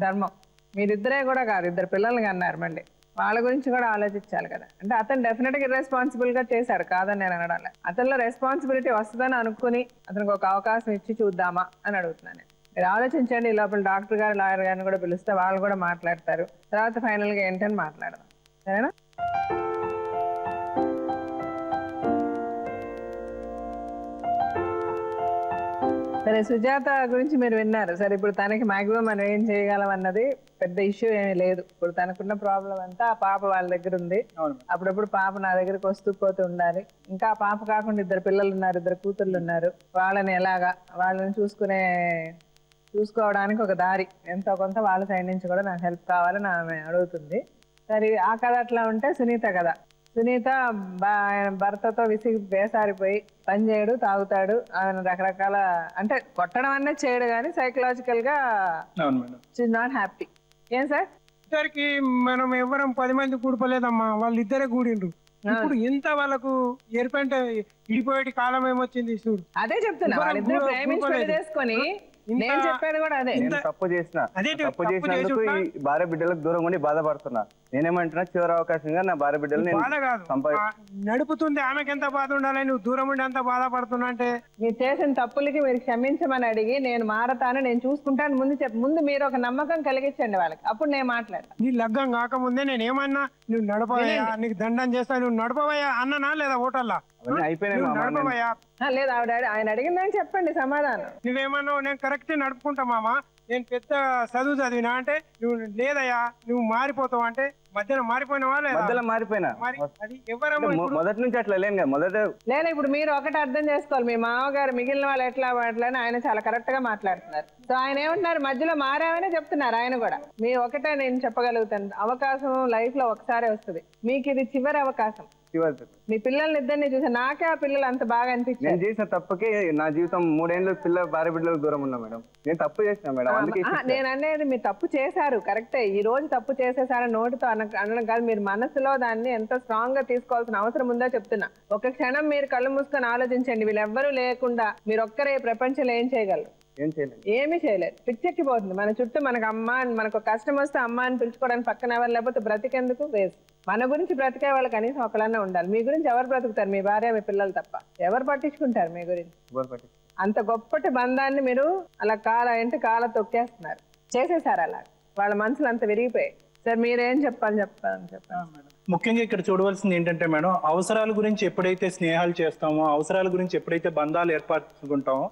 ధర్మం. మీరిద్దరే కూడా కాదు, 2 పిల్లల్ని అన్నారు, మళ్ళీ వాళ్ళ గురించి కూడా ఆలోచించాలి కదా. అంటే అతను డెఫినెట్ గా ఇర్రెస్పాన్సిబుల్ గా చేశాడు, కాదని నేను అనడం. అతనిలో రెస్పాన్సిబిలిటీ వస్తుందని అనుకుని అతనికి ఒక అవకాశం ఇచ్చి చూద్దామా అని అడుగుతున్నాను. మీరు ఆలోచించండి. ఈ లోపల డాక్టర్ గారు లాయర్ గారిని కూడా పిలిస్తే వాళ్ళు కూడా మాట్లాడతారు. తర్వాత ఫైనల్ గా ఏంటని మాట్లాడదాం, సరేనా? సరే, సుజాత గురించి మీరు విన్నారు. సరే, ఇప్పుడు తనకి మాక్సిమం మనం ఏం చేయగలం అన్నది పెద్ద ఇష్యూ ఏమీ లేదు. ఇప్పుడు తనకున్న ప్రాబ్లం అంతా ఆ పాప వాళ్ళ దగ్గర ఉంది. అప్పుడప్పుడు పాప నా దగ్గరకు వస్తూ పోతూ ఉండాలి. ఇంకా ఆ పాప కాకుండా 2 పిల్లలు ఉన్నారు, 2 కూతుర్లు ఉన్నారు. వాళ్ళని ఎలాగా వాళ్ళని చూసుకోవడానికి ఒక దారి ఎంతో కొంత వాళ్ళ సైడ్ నుంచి కూడా నాకు హెల్ప్ కావాలని ఆమె అడుగుతుంది. సరే, ఆ కథ అట్లా ఉంటే సునీత కథ. సునీత భర్తతో విసిగి వేసారిపోయి పని చేయడు, తాగుతాడు. ఆయన రకరకాల అంటే కొట్టడం అనేది చేయడు కానీ సైకలాజికల్ గా నాట్ హ్యాపీ. ఏం సార్? ఇద్దరికి మనం ఎవరం 10 మంది కూడిపోలేదమ్మా, వాళ్ళు ఇద్దరే కూడిండ్రు. ఇప్పుడు ఇంత వాళ్ళకు ఏర్పంటే ఇడిపోయేటి కాలం ఏమొచ్చింది చూడు. అదే చెప్తున్నా, వాళ్ళిద్దరు ప్రేమించి పెళ్లి చేసుకొని నేను చెప్పేది కూడా అదే. నేను తప్పు చేసినందుకు ఈ భార్య బిడ్డలకు దూరం ఉండి బాధపడుతున్నా. నేనేమంటున్నా, చివరి అవకాశంగా నా భార్య బిడ్డలు నడుపుతుంది. ఆమెకి ఎంత బాధ ఉండాలి, నువ్వు దూరం ఉండి ఎంత బాధపడుతున్నా అంటే. మీరు చేసిన తప్పులకి మీరు క్షమించమని అడిగి నేను మారతాను, నేను చూసుకుంటాను ముందు మీరు ఒక నమ్మకం కలిగించండి వాళ్ళకి, అప్పుడు నేను మాట్లాడతాను. నీ లగ్గం కాకముందే నేను ఏమన్నా నువ్వు నడపవయ్యా, నీకు దండం చేస్తా, నువ్వు నడపవయ్యా అన్ననా లేదా హోటల్లా? నడపవయ్యా లేదు, ఆయన అడిగిందని చెప్పండి సమాధానం. నువ్వేమన్నావు, నేను కరెక్ట్ నడుపుకుంటా మామ, నేను పెద్ద చదువు చదివినా అంటే, నువ్వు లేదయ్యా నువ్వు మారిపోతావు అంటే మధ్యలో మారిపోయినావా లేదా? మధ్యలో మారిపోయినా. అది ఎవరమ్మా మొదటి నుంచి అట్లా లేను కదా. లేదు, ఇప్పుడు మీరు ఒకటి అర్థం చేసుకోవాలి, మీ మామగారు మిగిలిన వాళ్ళు ఎట్లా మాట్లాడినా ఆయన చాలా కరెక్ట్ గా మాట్లాడుతున్నారు. సో ఆయన ఏమంటున్నారు, మధ్యలో మారామనే చెప్తున్నారు ఆయన కూడా. మీ ఒకటే నేను చెప్పగలుగుతాను, అవకాశం లైఫ్ లో ఒకసారి వస్తుంది, మీకు ఇది చివరి అవకాశం. మీ పిల్లల్ని ఇద్దరిని చూసా, నాకే ఆ పిల్లలు అంత బాగా అనిపించింది. నేను చేసిన తప్పుకి నా జీవితం 3 ఏళ్ళు భార్య బిడ్డలకు దూరం ఉన్నా మేడం. నేను తప్పు చేసిన మేడం. నేను అనేది మీరు తప్పు చేశారు కరెక్టే, ఈ రోజు తప్పు చేసేసారని నోటితో అనడం కాదు, మీరు మనసులో దాన్ని ఎంత స్ట్రాంగ్ గా తీసుకోవాల్సిన అవసరం ఉందో చెప్తున్నా. ఒక క్షణం మీరు కళ్ళు మూసుకొని ఆలోచించండి, వీళ్ళెవ్వరూ లేకుండా మీరు ఒక్కరే ప్రపంచంలో ఏం చేయగలరు? ఏమీ చేయలేదు. పిచ్చెక్కిపోతుంది. మన చుట్టూ మనకు అమ్మ, మనకు కష్టం వస్తే అమ్మ అని పిలుచుకోవడానికి పక్కన ఎవరు లేకపోతే బ్రతికెందుకు వేస్ట్. మన గురించి బ్రతికే వాళ్ళు కనీసం ఒకళ్ళన్నా ఉండాలి. మీ గురించి ఎవరు బ్రతుకుతారు? మీ భార్య, మీ పిల్లలు తప్ప ఎవరు పట్టించుకుంటారు మీ గురించి? అంత గొప్పటి బంధాన్ని మీరు అలా కాల తొక్కేస్తున్నారు, చేసేసారు అలా. వాళ్ళ మనసులు అంత విరిగిపోయాయి. సార్ మీరేం చెప్పాలి? ముఖ్యంగా ఇక్కడ చూడవలసింది ఏంటంటే మేడం, అవసరాల గురించి ఎప్పుడైతే స్నేహాలు చేస్తామో, అవసరాల గురించి ఎప్పుడైతే బంధాలు ఏర్పరచుకుంటామో,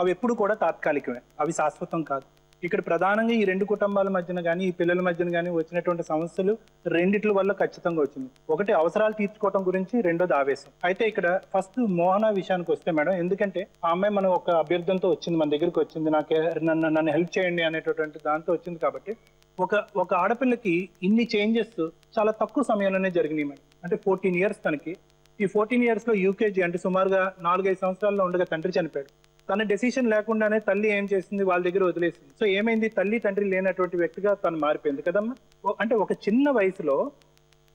అవి ఎప్పుడు కూడా తాత్కాలికమే, అవి శాశ్వతం కాదు. ఇక్కడ ప్రధానంగా ఈ 2 కుటుంబాల మధ్యన కానీ ఈ పిల్లల మధ్యన కానీ వచ్చినటువంటి సమస్యలు రెండిట్ల వల్ల ఖచ్చితంగా వచ్చింది. ఒకటి అవసరాలు తీర్చుకోవడం గురించి, రెండోది ఆవేశం. అయితే ఇక్కడ ఫస్ట్ మోహన విషయానికి వస్తే మేడం, ఎందుకంటే ఆ అమ్మాయి మనం ఒక అభ్యర్థనతో వచ్చింది, మన దగ్గరికి వచ్చింది, నన్ను హెల్ప్ చేయండి అనేటటువంటి దాంతో వచ్చింది. కాబట్టి ఒక ఆడపిల్లకి ఇన్ని చేంజెస్ చాలా తక్కువ సమయంలోనే జరిగినాయి మేడం. అంటే 14 years తనకి. ఈ 14 years లో యూకేజీ అంటే సుమారుగా 4-5 సంవత్సరాల్లో ఉండగా తండ్రి చనిపోయాడు. తన డెసిషన్ లేకుండానే తల్లి ఏం చేసింది, వాళ్ళ దగ్గర వదిలేసింది. సో ఏమైంది, తల్లి తండ్రి లేనటువంటి వ్యక్తిగా తను మారిపోయింది కదమ్మా. అంటే ఒక చిన్న వయసులో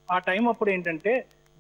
ఆ టైం అప్పుడు ఏంటంటే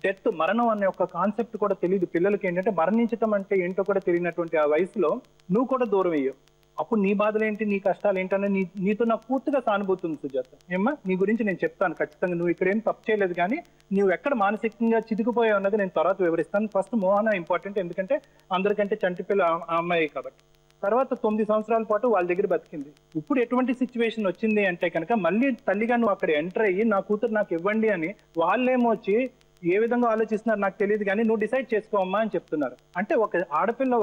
డెత్, మరణం అనే ఒక కాన్సెప్ట్ కూడా తెలియదు పిల్లలకి. ఏంటంటే మరణించటం అంటే ఏంటో కూడా తెలియనటువంటి ఆ వయసులో నువ్వు కూడా దూరం అయ్యావు. అప్పుడు నీ బాధలు ఏంటి, నీ కష్టాలు ఏంటనే నీతో నాకు పూర్తిగా సానుభూతుంది సుజాత. ఏమ్మా, నీ గురించి నేను చెప్తాను ఖచ్చితంగా. నువ్వు ఇక్కడ ఏం తప్పు చేయలేదు, కానీ నువ్వు ఎక్కడ మానసికంగా చితికిపోయావు అన్నది నేను తర్వాత వివరిస్తాను. ఫస్ట్ మోహన ఇంపార్టెంట్, ఎందుకంటే అందరికంటే చంటిపిల్ల ఆ అమ్మాయి కాబట్టి. తర్వాత 9 సంవత్సరాల పాటు వాళ్ళ దగ్గర బతికింది. ఇప్పుడు ఎటువంటి సిచ్యువేషన్ వచ్చింది అంటే కనుక, మళ్ళీ తల్లిగా నువ్వు అక్కడ ఎంటర్ అయ్యి నా కూతురు నాకు ఇవ్వండి అని వాళ్ళేమో వచ్చి ఏ విధంగా ఆలోచిస్తున్నారు నాకు తెలియదు, కానీ నువ్వు డిసైడ్ చేసుకోమ్మా అని చెప్తున్నారు. అంటే ఒక ఆడపిల్ల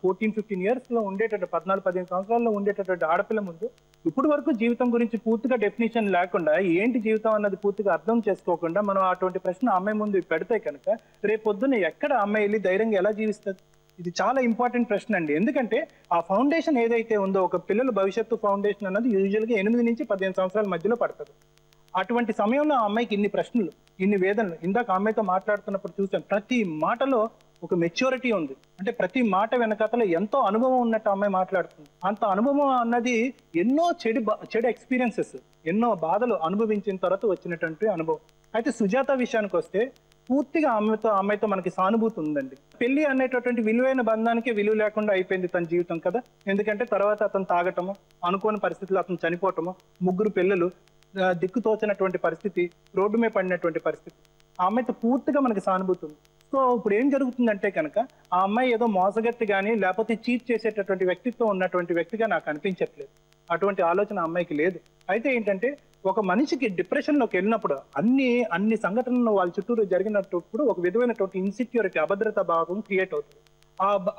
14-15 years లో ఉండేటట్టు, 14-15 సంవత్సరాల్లో ఉండేటటువంటి ఆడపిల్ల ముందు ఇప్పుడు వరకు జీవితం గురించి పూర్తిగా డెఫినేషన్ లేకుండా, ఏంటి జీవితం అన్నది పూర్తిగా అర్థం చేసుకోకుండా మనం అటువంటి ప్రశ్న అమ్మాయి ముందు పెడితే కనుక రేపొద్దున ఎక్కడ అమ్మాయి వెళ్ళి ధైర్యంగా ఎలా జీవిస్తుంది? ఇది చాలా ఇంపార్టెంట్ ప్రశ్న అండి. ఎందుకంటే ఆ ఫౌండేషన్ ఏదైతే ఉందో, ఒక పిల్లల భవిష్యత్తు ఫౌండేషన్ అన్నది యూజువల్గా 8-15 సంవత్సరాల మధ్యలో పడుతుంది. అటువంటి సమయంలో ఆ అమ్మాయికి ఇన్ని ప్రశ్నలు, ఇన్ని వేదనలు. ఇందాక అమ్మాయితో మాట్లాడుతున్నప్పుడు చూసాను, ప్రతి మాటలో ఒక మెచ్యూరిటీ ఉంది. అంటే ప్రతి మాట వెనకాతలో ఎంతో అనుభవం ఉన్నట్టు అమ్మాయి మాట్లాడుతుంది. అంత అనుభవం అన్నది ఎన్నో చెడు ఎక్స్పీరియన్సెస్, ఎన్నో బాధలు అనుభవించిన తర్వాత వచ్చినటువంటి అనుభవం. అయితే సుజాత విషయానికి వస్తే పూర్తిగా అమ్మాయితో మనకి సానుభూతి ఉందండి. పెళ్లి అనేటటువంటి విలువైన బంధానికి విలువ లేకుండా అయిపోయింది తన జీవితం కదా. ఎందుకంటే తర్వాత అతను తాగటము, అనుకోని పరిస్థితుల్లో అతను చనిపోవటము, 3 పిల్లలు, దిక్కుతోచినటువంటి పరిస్థితి, రోడ్డు మీద పడినటువంటి పరిస్థితి. ఆ అమ్మాయితో పూర్తిగా మనకి సానుభూతి ఉంది. సో ఇప్పుడు ఏం జరుగుతుందంటే కనుక, ఆ అమ్మాయి ఏదో మోసగత్తి కానీ లేకపోతే చీట్ చేసేటటువంటి వ్యక్తిత్వం ఉన్నటువంటి వ్యక్తిగా నాకు అనిపించట్లేదు. అటువంటి ఆలోచన అమ్మాయికి లేదు. అయితే ఏంటంటే, ఒక మనిషికి డిప్రెషన్లోకి వెళ్ళినప్పుడు అన్ని సంఘటనలు వాళ్ళ చుట్టూరు జరిగినప్పుడు ఒక విధమైనటువంటి ఇన్సెక్యూరిటీ, అభద్రతా భావం క్రియేట్ అవుతుంది.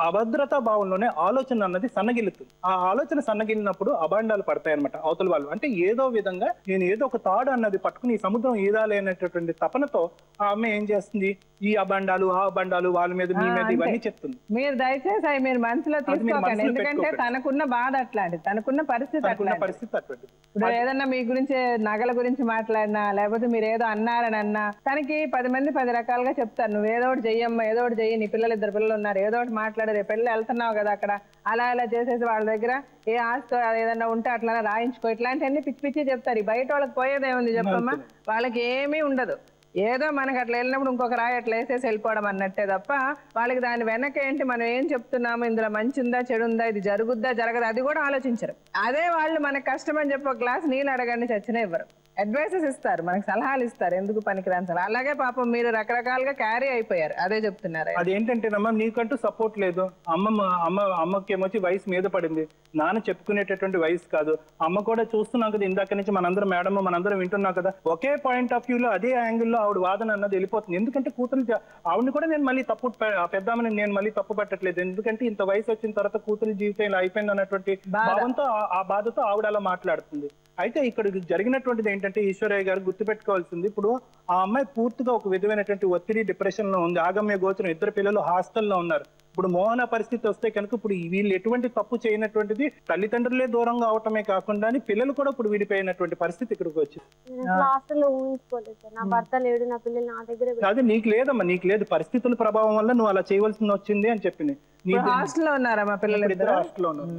అభద్రతా భావంలోనే ఆలోచన అన్నది సన్నగిల్లుతుంది. ఆ ఆలోచన సన్నగిల్లినప్పుడు అభాండాలు పడతాయి అనమాట అవతల వాళ్ళు. అంటే ఏదో విధంగా నేను ఏదో ఒక తాడు అన్నది పట్టుకుని ఈ సముద్రం ఈదాలి అనేటటువంటి తపనతో ఆ అమ్మాయి ఏం చేస్తుంది, ఈ అభాండాలు ఆ అభాండాలు వాళ్ళ మీద మీ మీద ఇవన్నీ చెప్తుంది. మీరు దయచేసి అవి మీరు మనసులో తీసుకోకండి, ఎందుకంటే తనకున్న బాధ అట్లాంటిది, తనకున్న పరిస్థితి అటువంటిది. ఇప్పుడు ఏదన్నా మీ గురించి నగల గురించి మాట్లాడినా లేకపోతే మీరు ఏదో అన్నారని అన్నా తనకి 10 మంది 10 రకాలుగా చెప్తారు. నువ్వు ఏదో ఒకటి చెయ్యమ్మా, ఏదో ఒకటి చెయ్యి, నీ పిల్లలు 2 పిల్లలు ఉన్నారు, ఏదో ఒకటి మాట్లాడు, రేపు పెళ్ళి వెళ్తున్నావు కదా అక్కడ అలా చేసేసి వాళ్ళ దగ్గర ఏ ఆస్తో ఏదన్నా ఉంటే అట్లా రాయించుకో, ఇట్లాంటివన్నీ పిచ్చి పిచ్చి చెప్తారు. ఈ బయట వాళ్ళకి పోయేదేముంది చెప్పమ్మా, వాళ్ళకి ఏమీ ఉండదు. ఏదో మనకు అట్లా వెళ్ళినప్పుడు ఇంకొక రాయి అట్లా వేసేసి వెళ్ళిపోవడం అన్నట్టే తప్ప వాళ్ళకి దాని వెనక ఏంటి, మనం ఏం చెప్తున్నాము, ఇందులో మంచి ఉందా చెడు ఉందా, ఇది జరుగుద్దా జరగదా అది కూడా ఆలోచించరు. అదే వాళ్ళు మనకు కష్టం అని చెప్పి ఒక గ్లాస్ నీళ్ళు అడగండి చచ్చిన ఇవ్వరు, అడ్వైసెస్ ఇస్తారు, మనకి సలహాలు ఇస్తారు, ఎందుకు పనికిరాని సలహా. అలాగే పాపం మీరు రకరకాలుగా క్యారీ అయిపోయారు, అదే చెప్తున్నారు. అదేంటంటేనమ్మా నీకంటూ సపోర్ట్ లేదు. అమ్మకి ఏమొచ్చి వయసు మీద పడింది, నాన్న చెప్పుకునేటటువంటి వయసు కాదు. అమ్మ కూడా చూస్తున్నాం కదా ఇందాక నుంచి మనందరం మేడం మనందరం వింటున్నాం కదా, ఒకే పాయింట్ ఆఫ్ వ్యూలో అదే యాంగిల్లో ఆవిడ వాదన అన్నది వెళ్ళిపోతుంది. ఎందుకంటే కూతురు ఆవిడని కూడా నేను మళ్ళీ పెద్దామని నేను మళ్ళీ తప్పు పట్టట్లేదు, ఎందుకంటే ఇంత వయసు వచ్చిన తర్వాత కూతురు జీవితం ఇలా అయిపోయింది అన్నటువంటి భావంతో ఆ బాధతో ఆవిడ అలా మాట్లాడుతుంది. అయితే ఇక్కడ జరిగినటువంటిది ఏంటంటే ఈశ్వరయ్య గారు గుర్తుపెట్టుకోవాల్సింది, ఇప్పుడు ఆ అమ్మాయి పూర్తిగా ఒక విధమైనటువంటి ఒత్తిడి డిప్రెషన్ లో ఉంది, ఆగమ్య గోచరం, 2 పిల్లలు హాస్టల్లో ఉన్నారు. ఇప్పుడు మోహన పరిస్థితి వస్తే కనుక ఇప్పుడు వీళ్ళు ఎటువంటి తప్పు చేయనటువంటిది తల్లిదండ్రులే దూరంగా అవటమే కాకుండా పిల్లలు కూడా ఇప్పుడు విడిపోయినటువంటి పరిస్థితి ఇక్కడికి వచ్చింది. అది నీకు లేదమ్మా, నీకు లేదు, పరిస్థితుల ప్రభావం వల్ల నువ్వు అలా చేయవలసి వచ్చింది అని చెప్పింది. హాస్టల్లో ఉన్నారా మా పిల్లలు? హాస్టల్లో ఉన్నారు.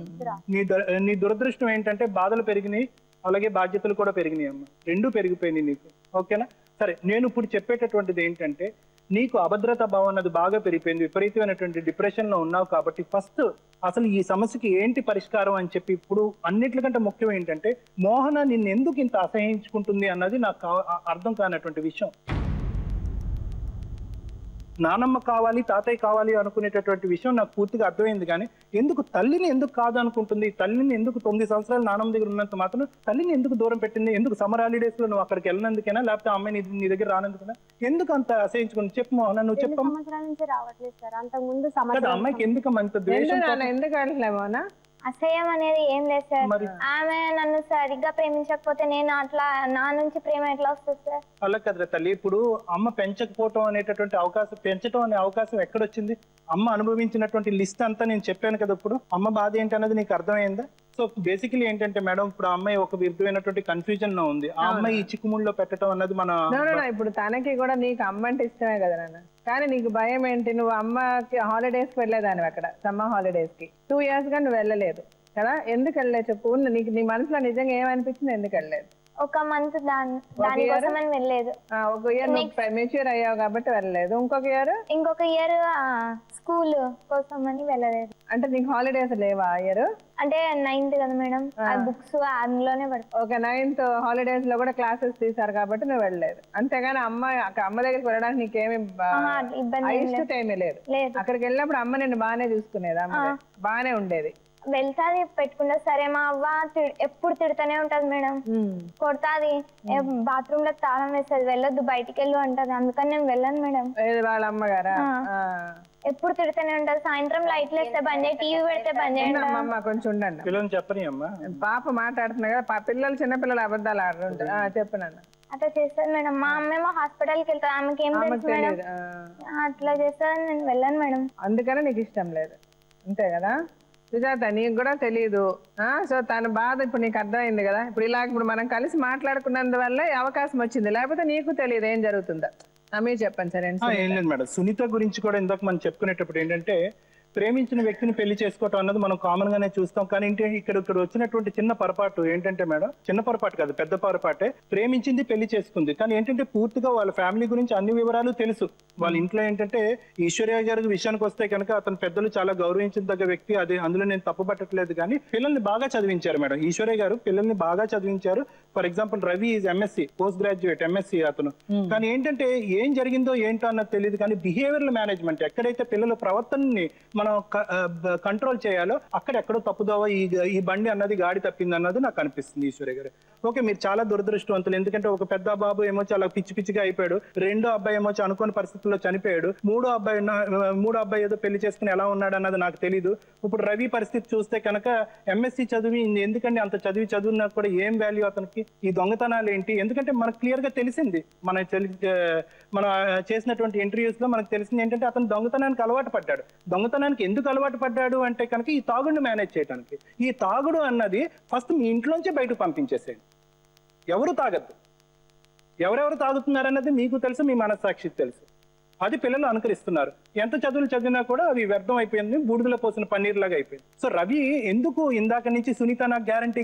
నీ దురదృష్టం ఏంటంటే బాధలు పెరిగినాయి, అలాగే బాధ్యతలు కూడా పెరిగినాయి అమ్మ, 2 పెరిగిపోయినాయి నీకు. ఓకేనా? సరే, నేను ఇప్పుడు చెప్పేటటువంటిది ఏంటంటే నీకు అభద్రతా భావం అన్నది బాగా పెరిగిపోయింది, విపరీతమైనటువంటి డిప్రెషన్ లో ఉన్నావు కాబట్టి ఫస్ట్ అసలు ఈ సమస్యకి ఏంటి పరిష్కారం అని చెప్పి ఇప్పుడు అన్నిటికంటే ముఖ్యం ఏంటంటే మోహన నిన్ను ఎందుకు ఇంత అసహించుకుంటుంది అన్నది నాకు అర్థం కానటువంటి విషయం. నానమ్మ కావాలి తాతయ్య కావాలి అనుకునేటటువంటి విషయం నాకు పూర్తిగా అర్థమైంది, కానీ ఎందుకు తల్లిని ఎందుకు కాదు అనుకుంటుంది, తల్లిని ఎందుకు 9 సంవత్సరాలు నానమ్మ దగ్గర ఉన్నంత మాత్రం తల్లిని ఎందుకు దూరం పెట్టింది, ఎందుకు సమ్మర్ హాలిడేస్ లో నువ్వు అక్కడికి వెళ్ళినందుకైనా లేకపోతే అమ్మాయి నీ దగ్గర రానందుకైనా ఎందుకు అంత అసహించుకుని చెప్పు మోహన, నువ్వు చెప్పు. అమ్మాయికి ఎందుకు అంత ద్వేషం, ఎందుకు అంటలేమోనా? అసహ్యం అనేది ఏం లేదు సార్, ఆమె నన్ను సరిగ్గా ప్రేమించకపోతే నేను అట్లా నా నుంచి ప్రేమ ఎట్లా వస్తుంది సార్? అలా కదరా తల్లి, ఇప్పుడు అమ్మ పెంచకపోవటం అనేటటువంటి అవకాశం, పెంచడం అనే అవకాశం ఎక్కడొచ్చింది? అమ్మ అనుభవించినటువంటి లిస్ట్ అంతా నేను చెప్పాను కదా, ఇప్పుడు అమ్మ బాధ ఏంటి అన్నది నీకు అర్థమైందా? సో బేసికలీ ఏంటంటే మేడం ఇప్పుడు ఆ అమ్మాయి ఒక విధమైనటువంటి కన్ఫ్యూజన్ లో ఉంది, ఆ అమ్మాయి ఈ చిక్కుముళ్ళలో పెట్టడం అన్నది మన ఇప్పుడు తనకి కూడా నీకు అమ్మ అంటే ఇష్టమే కదా నాన్న, కానీ నీకు భయం ఏంటి? నువ్వు అమ్మకి హాలిడేస్ కి వెళ్ళేదాన్ని, అక్కడ సమ్మర్ హాలిడేస్ కి 2 years గా నువ్వు వెళ్ళలేదు కదా, ఎందుకు వెళ్ళలేదు చెప్పు? నీకు నీ మనసులో నిజంగా ఏమనిపించింది, ఎందుకు వెళ్ళలేదు? ఒక మంత్ దానికోసమని వెళ్ళలేదు. ఒక ఇయర్ మెచ్యూర్ అయ్యావు కాబట్టి వెళ్ళలేదు, ఇంకొక ఇయర్ స్కూల్ కోసం అని వెళ్ళలేదు. అంటే నీకు హాలిడేస్ లేవా ఇయర్? అంటే 9th కదా మేడం, బుక్స్ అందులోనే పడుతుంది. ఓకే, 9th హాలిడేస్ లో కూడా క్లాసెస్ తీసారు కాబట్టి నువ్వు వెళ్ళలేదు, అంతేగాని అమ్మ దగ్గరికి వెళ్ళడానికి నీకేమి ఇష్టత ఏమీ లేదు? అక్కడికి వెళ్ళినప్పుడు అమ్మ నిన్ను బాగానే చూసుకునేది, అమ్మ బాగానే ఉండేది, వెళ్తాది పెట్టుకుంటా. సరే మా అవ్వ ఎప్పుడు తిడతానే ఉంటది మేడం, కొడతాది, బాత్రూమ్ లో తాళం వేస్తుంది, వెళ్ళొద్దు బయటికి వెళ్ళు అంటది, అందుకని నేను వెళ్ళను మేడం. వాళ్ళ అమ్మగారా? ఎప్పుడు తిడతానే ఉంటది, సాయంత్రం లైట్లు వేస్తే బంద్ చేయి, టీవీ పెడితే బంద్ చేయండి. అమ్మ కొంచెం ఉండండి, చెప్పని అమ్మా, పాప మాట్లాడుతున్నా కదా, పిల్లలు చిన్నపిల్లలు అబద్ధాలు ఆడుతుంటారు, చెప్పినాను అట్లా చేస్తారు మేడం. మా అమ్మేమో హాస్పిటల్కి వెళ్తారు, ఆమెకి ఏం తెలుసు మేడం, అట్లా చేస్తారని నేను వెళ్ళను మేడం. అందుకనే నీకు ఇష్టం లేదు, అంతే కదా సుజాత? నీకు కూడా తెలియదు, సో తన బాధ ఇప్పుడు నీకు అర్థమైంది కదా. ఇప్పుడు మనం కలిసి మాట్లాడుకున్నందువల్ల అవకాశం వచ్చింది, లేకపోతే నీకు తెలియదు ఏం జరుగుతుందో. మీరు చెప్పండి సరే. ఏం లేదు మేడం, సునీత గురించి కూడా ఇందాక మనం చెప్పుకునేటప్పుడు ఏంటంటే ప్రేమించిన వ్యక్తిని పెళ్లి చేసుకోవటం అన్నది మనం కామన్ గానే చూస్తాం, కానీ ఇక్కడ వచ్చినటువంటి చిన్న పొరపాటు ఏంటంటే మేడం, చిన్న పొరపాటు కాదు పెద్ద పొరపాటే, ప్రేమించింది పెళ్లి చేసుకుంది, కానీ ఏంటంటే పూర్తిగా వాళ్ళ ఫ్యామిలీ గురించి అన్ని వివరాలు తెలుసు. వాళ్ళ ఇంట్లో ఏంటంటే ఈశ్వర్య గారి విషయానికి వస్తే కనుక అతను పెద్దలు చాలా గౌరవించదగ్గ వ్యక్తి, అది అందులో నేను తప్పు పట్టట్లేదు, కానీ పిల్లల్ని బాగా చదివించారు మేడం. ఈశ్వర్య గారు పిల్లల్ని బాగా చదివించారు. For example Ravi is MSc, post graduate MSc అతను, కానీ ఏంటంటే ఏం జరిగిందో ఏంటో అన్నది తెలియదు, కానీ బిహేవియరల్ మేనేజ్మెంట్ ఎక్కడైతే పిల్లల ప్రవర్తనని మనం కంట్రోల్ చేయాలో అక్కడ ఎక్కడో తప్పుదోవ ఈ బండి అన్నది గాడి తప్పింది అన్నది నాకు అనిపిస్తుంది ఈశ్వర్య గారు. ఓకే, మీరు చాలా దురదృష్టవంతులు. ఎందుకంటే ఒక పెద్ద బాబు ఏమో చాలా పిచ్చి పిచ్చిగా అయిపోయాడు, రెండో అబ్బాయి ఏమో అనుకోని పరిస్థితుల్లో చనిపోయాడు, మూడో అబ్బాయి ఏదో పెళ్లి చేసుకుని ఎలా ఉన్నాడు అన్నది నాకు తెలీదు. ఇప్పుడు రవి పరిస్థితి చూస్తే కనుక ఎంఎస్సి చదివి ఎందుకంటే అంత చదివినా కూడా ఏం వాల్యూ అతనికి? ఈ దొంగతనాలు ఏంటి? ఎందుకంటే మనకు క్లియర్ గా తెలిసింది, మన చేసినటువంటి ఇంటర్వ్యూస్ లో మనకు తెలిసింది ఏంటంటే అతను దొంగతనానికి అలవాటు పడ్డాడు. దొంగతనానికి ఎందుకు అలవాటు పడ్డాడు అంటే కనుక ఈ తాగుడిని మేనేజ్ చేయడానికి. ఈ తాగుడు అన్నది ఫస్ట్ మీ ఇంట్లోంచే బయటకు పంపించేసేయండి. ఎవరు తాగద్దు, ఎవరెవరు తాగుతున్నారన్నది మీకు తెలుసు, మీ మనస్సాక్షికి తెలుసు. అది పిల్లలు అనుకరిస్తున్నారు. ఎంత చదువులు చదివినా కూడా అవి వ్యర్థం అయిపోయింది, బూడిదలో పోసిన పన్నీర్ లాగా అయిపోయింది. సో రవి ఎందుకు ఇందాక నుంచి సునీత నాకు గ్యారంటీ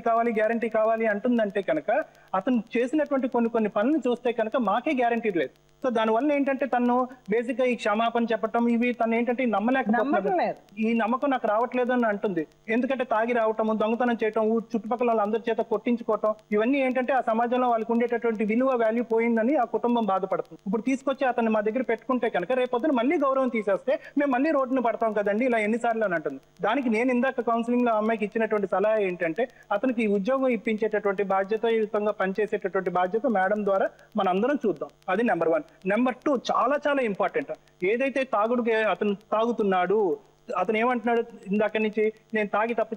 కావాలి అంటుందంటే కనుక అతను చేసినటువంటి కొన్ని పనులు చూస్తే కనుక మాకే గ్యారంటీ లేదు. సో దానివల్ల ఏంటంటే తను బేసిక్ గా ఈ క్షమాపణ చెప్పటం ఇవి తను ఏంటంటే నమ్మలేకపోతున్నారు. ఈ నమ్మకం నాకు రావట్లేదు అని అంటుంది. ఎందుకంటే తాగి రావటం, దొంగతనం చేయటం, చుట్టుపక్కల వాళ్ళందరి చేత కొట్టించుకోవటం, ఇవన్నీ ఏంటంటే ఆ సమాజంలో వాళ్ళకి ఉండేటటువంటి వాల్యూ పోయిందని ఆ కుటుంబం బాధపడుతుంది. ఇప్పుడు తీసుకొచ్చి అతన్ని మా దగ్గర పెట్టుకుంటే కనుక రేపొద్దున మళ్ళీ గౌరవం తీసేస్తే మేము మళ్ళీ రోడ్డును పడతాం కదండి, ఇలా ఎన్నిసార్లు అని అంటుంది. దానికి నేను ఇందాక కౌన్సిలింగ్ లో అమ్మాయికి ఇచ్చినటువంటి సలహా ఏంటంటే అతనికి ఈ ఉద్యోగం ఇప్పించేటటువంటి బాధ్యతయుతంగా పనిచేసేటటువంటి బాధ్యత మేడం ద్వారా మన అందరం చూద్దాం. అది నెంబర్ 1. నెంబర్ 2 చాలా చాలా ఇంపార్టెంట్. ఏదైతే తాగుడుకి అతను తాగుతున్నాడు, అతను ఏమంటున్నాడు ఇందాక నుంచి, నేను తాగి తప్పు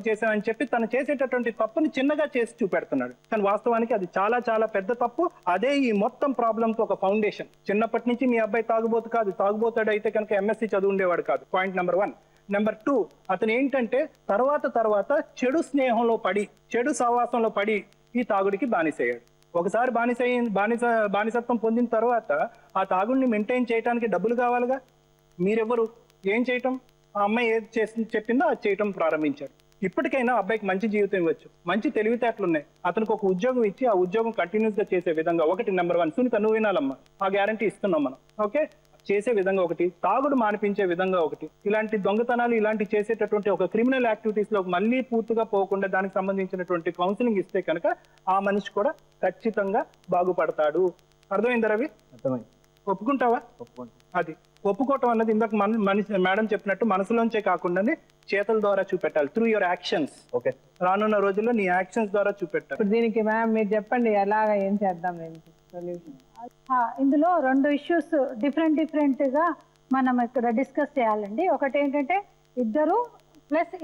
చేశాను అని చెప్పి తను చేసేటటువంటి తప్పుని చిన్నగా చేసి చూపెడుతున్నాడు. కానీ వాస్తవానికి అది చాలా చాలా పెద్ద తప్పు. అదే ఈ మొత్తం ప్రాబ్లంకి ఒక ఫౌండేషన్. చిన్నప్పటి నుంచి మీ అబ్బాయి తాగుబోతాడు అయితే కనుక ఎంఎస్సి చదువు ఉండేవాడు కాదు. Point number 1. నెంబర్ 2, అతను ఏంటంటే తర్వాత చెడు స్నేహంలో పడి, చెడు సహవాసంలో పడి ఈ తాగుడికి బానిసయ్యాడు. ఒకసారి బానిసత్వం పొందిన తర్వాత ఆ తాగుడిని మెయింటైన్ చేయడానికి డబ్బులు కావాలిగా. మీరెవరు ఏం చేయటం? ఆ అమ్మాయి ఏది చెప్పిందో అది చేయటం ప్రారంభించాడు. ఇప్పటికైనా అబ్బాయికి మంచి జీవితం ఇవ్వచ్చు, మంచి తెలివితేటలు ఉన్నాయి. అతనికి ఒక ఉద్యోగం ఇచ్చి ఆ ఉద్యోగం కంటిన్యూస్ గా చేసే విధంగా ఒకటి నెంబర్ 1 సునీత నువ్వు వినాలమ్మా, ఆ గ్యారంటీ ఇస్తున్నాం మనం. ఓకే, చేసే విధంగా ఒకటి, తాగుడు మానిపించే విధంగా ఒకటి, ఇలాంటి దొంగతనాలు ఇలాంటి చేసేటటువంటి ఒక క్రిమినల్ యాక్టివిటీస్ లో మళ్ళీ పూర్తిగా పోకుండా దానికి సంబంధించినటువంటి కౌన్సిలింగ్ ఇస్తే కనుక ఆ మనిషి కూడా ఖచ్చితంగా బాగుపడతాడు. అర్థమైందా రవి? అర్థమైంది. ఒప్పుకుంటావా? అది ఒప్పుకోవటం అన్నది ఇందాక మేడం చెప్పినట్టు మనసులోంచే కాకుండా చేతుల ద్వారా చూపెట్టాలి. Through your actions. ఓకే, రానున్న రోజుల్లో నీ యాక్షన్స్ ద్వారా చూపెట్టాలి. ఇప్పుడు దీనికి మ్యామ్ మీరు చెప్పండి ఎలాగా ఏం చేద్దాం సొల్యూషన్. ఇందులో 2 ఇష్యూస్ డిఫరెంట్ గా మనం ఇక్కడ డిస్కస్ చేయాలండి. ఒకటి ఏంటంటే ఇద్దరు ప్లస్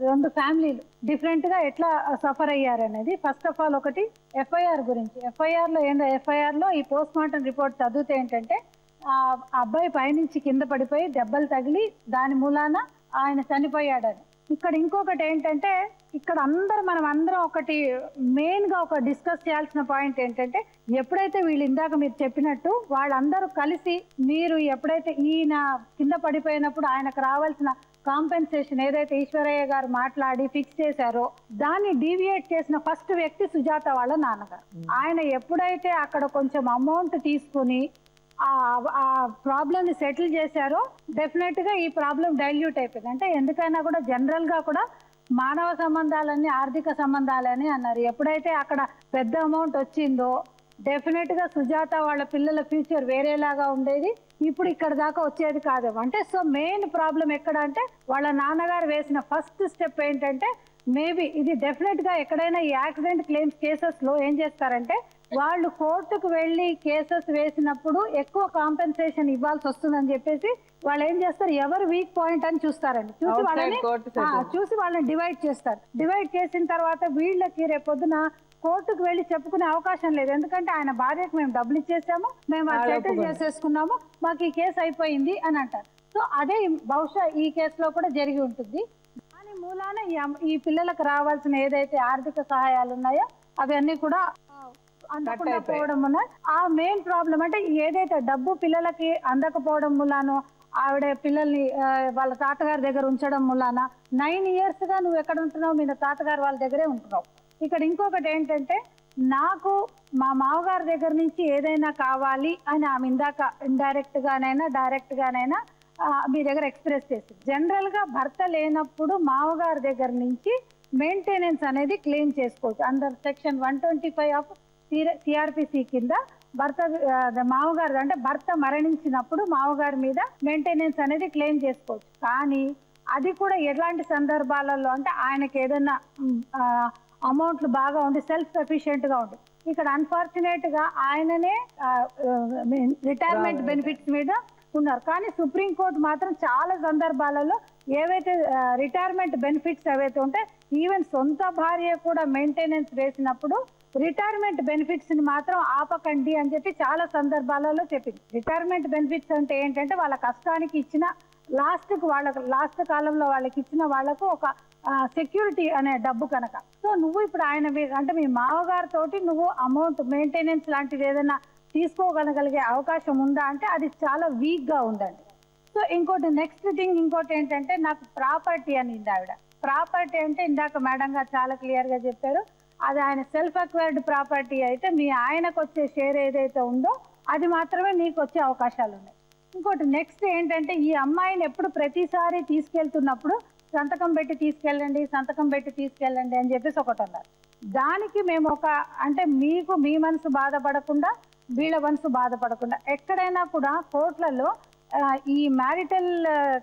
2 ఫ్యామిలీలు డిఫరెంట్ గా ఎట్లా సఫర్ అయ్యారు అనేది. ఫస్ట్ ఆఫ్ ఆల్ ఒకటి ఎఫ్ఐఆర్ గురించి. ఎఫ్ఐఆర్ లో ఈ పోస్ట్ మార్టం రిపోర్ట్ చదివితే ఏంటంటే ఆ అబ్బాయి పైనుంచి కింద పడిపోయి దెబ్బలు తగిలి దాని మూలాన ఆయన చనిపోయాడని. ఇక్కడ ఇంకొకటి ఏంటంటే ఇక్కడ మనం అందరం ఒకటి మెయిన్ గా ఒక డిస్కస్ చేయాల్సిన పాయింట్ ఏంటంటే ఎప్పుడైతే వీళ్ళు ఇందాక మీరు చెప్పినట్టు వాళ్ళందరూ కలిసి మీరు ఎప్పుడైతే ఈయన కింద పడిపోయినప్పుడు ఆయనకు రావాల్సిన కాంపెన్సేషన్ ఏదైతే ఈశ్వరయ్య గారు మాట్లాడి ఫిక్స్ చేశారో దాన్ని డీవియేట్ చేసిన ఫస్ట్ వ్యక్తి సుజాత వాళ్ళ నాన్నగారు. ఆయన ఎప్పుడైతే అక్కడ కొంచెం అమౌంట్ తీసుకుని ఆ ప్రాబ్లమ్ ని సెటిల్ చేశారో డెఫినెట్ గా ఈ ప్రాబ్లం డైల్యూట్ అయిపోయింది. అంటే ఎందుకైనా కూడా జనరల్ గా కూడా మానవ సంబంధాలన్నీ ఆర్థిక సంబంధాలని అన్నారు. ఎప్పుడైతే అక్కడ పెద్ద అమౌంట్ వచ్చిందో డెఫినెట్ గా సుజాత వాళ్ళ పిల్లల ఫ్యూచర్ వేరేలాగా ఉండేది, ఇప్పుడు ఇక్కడ దాకా వచ్చేది కాదు. అంటే సో మెయిన్ ప్రాబ్లం ఎక్కడ అంటే వాళ్ళ నాన్నగారు వేసిన ఫస్ట్ స్టెప్ ఏంటంటే మేబీ ఇది డెఫినెట్ గా ఎక్కడైనా ఈ యాక్సిడెంట్ క్లెయిమ్స్ కేసెస్ లో ఏం చేస్తారంటే వాళ్ళు కోర్టుకు వెళ్ళి కేసెస్ వేసినప్పుడు ఎక్కువ కాంపెన్సేషన్ ఇవ్వాల్సి వస్తుందని చెప్పేసి వాళ్ళు ఏం చేస్తారు, ఎవరు వీక్ పాయింట్ అని చూస్తారండి. చూసి వాళ్ళని డివైడ్ చేస్తారు. డివైడ్ చేసిన తర్వాత వీళ్ళకి రేపొద్దున కోర్టుకు వెళ్ళి చెప్పుకునే అవకాశం లేదు. ఎందుకంటే ఆయన భార్యకు మేము డబ్బులు ఇచ్చేసాము, మేము సెటిల్ చేసేసుకున్నాము, మాకు ఈ కేసు అయిపోయింది అని అంటారు. సో అదే బహుశా ఈ కేసులో కూడా జరిగి ఉంటుంది. దాని మూలాన ఈ పిల్లలకు రావాల్సిన ఏదైతే ఆర్థిక సహాయాలు ఉన్నాయో అవన్నీ కూడా అందకుండా పోవడం వల్ల ఆ మెయిన్ ప్రాబ్లం అంటే ఏదైతే డబ్బు పిల్లలకి అందకపోవడం మూలానో ఆవిడ పిల్లల్ని వాళ్ళ తాతగారి దగ్గర ఉంచడం మూలాన 9 years గా నువ్వు ఎక్కడ ఉంటున్నావు, మీ తాతగారు వాళ్ళ దగ్గరే ఉంటున్నావు. ఇక్కడ ఇంకొకటి ఏంటంటే నాకు మా మామగారి దగ్గర నుంచి ఏదైనా కావాలి అని ఆమె ఇందాక ఇండైరెక్ట్ గానైనా డైరెక్ట్ గానైనా మీ దగ్గర ఎక్స్ప్రెస్ చేసి, జనరల్ గా భర్త లేనప్పుడు మామగారి దగ్గర నుంచి మెయింటెనెన్స్ అనేది క్లెయిమ్ చేసుకోవచ్చు. అండర్ సెక్షన్ 125 ఆఫ్ సిఆర్పిసి కింద మామగారు అంటే భర్త మరణించినప్పుడు మామగారి మీద మెయింటెనెన్స్ అనేది క్లెయిమ్ చేసుకోవచ్చు. కానీ అది కూడా ఎలాంటి సందర్భాలలో అంటే ఆయనకి ఏదైనా అమౌంట్లు బాగా ఉండి సెల్ఫ్ సఫిషియెంట్గా ఉండి, ఇక్కడ అన్ఫార్చునేట్గా ఆయననే రిటైర్మెంట్ బెనిఫిట్స్ మీద ఉన్నారు. కానీ సుప్రీంకోర్టు మాత్రం చాలా సందర్భాలలో ఏవైతే రిటైర్మెంట్ బెనిఫిట్స్ ఏవైతే ఉంటే ఈవెన్ సొంత భార్య కూడా మెయింటెనెన్స్ వేసినప్పుడు రిటైర్మెంట్ బెనిఫిట్స్ ని మాత్రం ఆపకండి అని చెప్పి చాలా సందర్భాలలో చెప్పింది. రిటైర్మెంట్ బెనిఫిట్స్ అంటే ఏంటంటే వాళ్ళ కష్టానికి ఇచ్చిన లాస్ట్ కాలంలో వాళ్ళకి ఇచ్చిన వాళ్ళకు ఒక సెక్యూరిటీ అనే డబ్బు కనుక. సో నువ్వు ఇప్పుడు ఆయన అంటే మీ మామగారితో నువ్వు అమౌంట్ మెయింటెనెన్స్ లాంటిది ఏదైనా తీసుకోగలగలిగే అవకాశం ఉందా అంటే అది చాలా వీక్ గా ఉందండి. సో ఇంకోటి నెక్స్ట్ థింగ్ ఇంకోటి ఏంటంటే నాకు ప్రాపర్టీ అనింది ఆవిడ. ప్రాపర్టీ అంటే ఇందాక మేడం గారు చాలా క్లియర్ గా చెప్పారు, అది ఆయన సెల్ఫ్ అక్వైర్డ్ ప్రాపర్టీ అయితే మీ ఆయనకు వచ్చే షేర్ ఏదైతే ఉందో అది మాత్రమే నీకు వచ్చే అవకాశాలు ఉన్నాయి. ఇంకోటి నెక్స్ట్ ఏంటంటే ఈ అమ్మాయిని ఎప్పుడు ప్రతిసారి తీసుకెళ్తున్నప్పుడు సంతకం పెట్టి తీసుకెళ్ళండి అని చెప్పేసి ఒకటి అన్నారు. దానికి మేము అంటే మీకు మీ మనసు బాధపడకుండా వీళ్ళ మనసు బాధపడకుండా ఎక్కడైనా కూడా కోర్టులలో ఈ మ్యారిటల్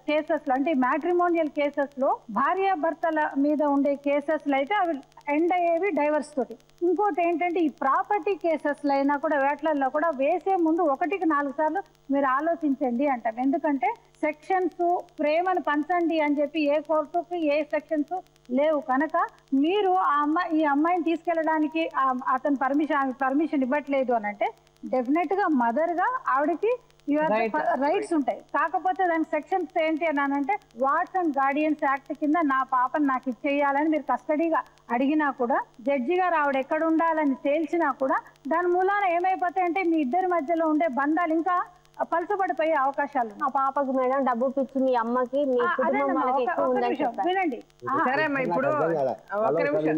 కేసెస్ లో అంటే మ్యాట్రిమోనియల్ కేసెస్ లో భార్యాభర్తల మీద ఉండే కేసెస్ లో అయితే అవి ఎండ్ అయ్యేవి డైవర్స్ తోటి. ఇంకోటి ఏంటంటే ఈ ప్రాపర్టీ కేసెస్ లో అయినా కూడా వేట్లలో కూడా వేసే ముందు 1-4 సార్లు మీరు ఆలోచించండి అంటాం. ఎందుకంటే సెక్షన్స్ ప్రేమను పంచండి అని చెప్పి ఏ కోర్టుకి ఏ సెక్షన్స్ లేవు కనుక మీరు ఈ అమ్మాయిని తీసుకెళ్ళడానికి అతను పర్మిషన్ ఇవ్వట్లేదు అని అంటే డెఫినెట్ గా మదర్ గా ఆవిడకి రైట్స్ ఉంటాయి. కాకపోతే దాని సెక్షన్స్ ఏంటి అని అంటే వార్డ్స్ అండ్ గార్డియన్స్ యాక్ట్ కింద నా పాపను నాకు ఇచ్చేయాలని మీరు కస్టడీగా అడిగినా కూడా జడ్జి గారు ఆవిడ ఎక్కడ ఉండాలని తేల్చినా కూడా దాని మూలాన ఏమైపోతాయంటే మీ ఇద్దరి మధ్యలో ఉండే బంధాలు ఇంకా పలుచబడిపోయే అవకాశాలు. ఆ పాపకు మేడం డబ్బు పిచ్చి మీ అమ్మకి మీ కుటుంబం వాళ్ళకి ఎక్కువ ఉందని చెప్పారు. వినండి సరే అమ్మా, ఇప్పుడు ఒక్క నిమిషం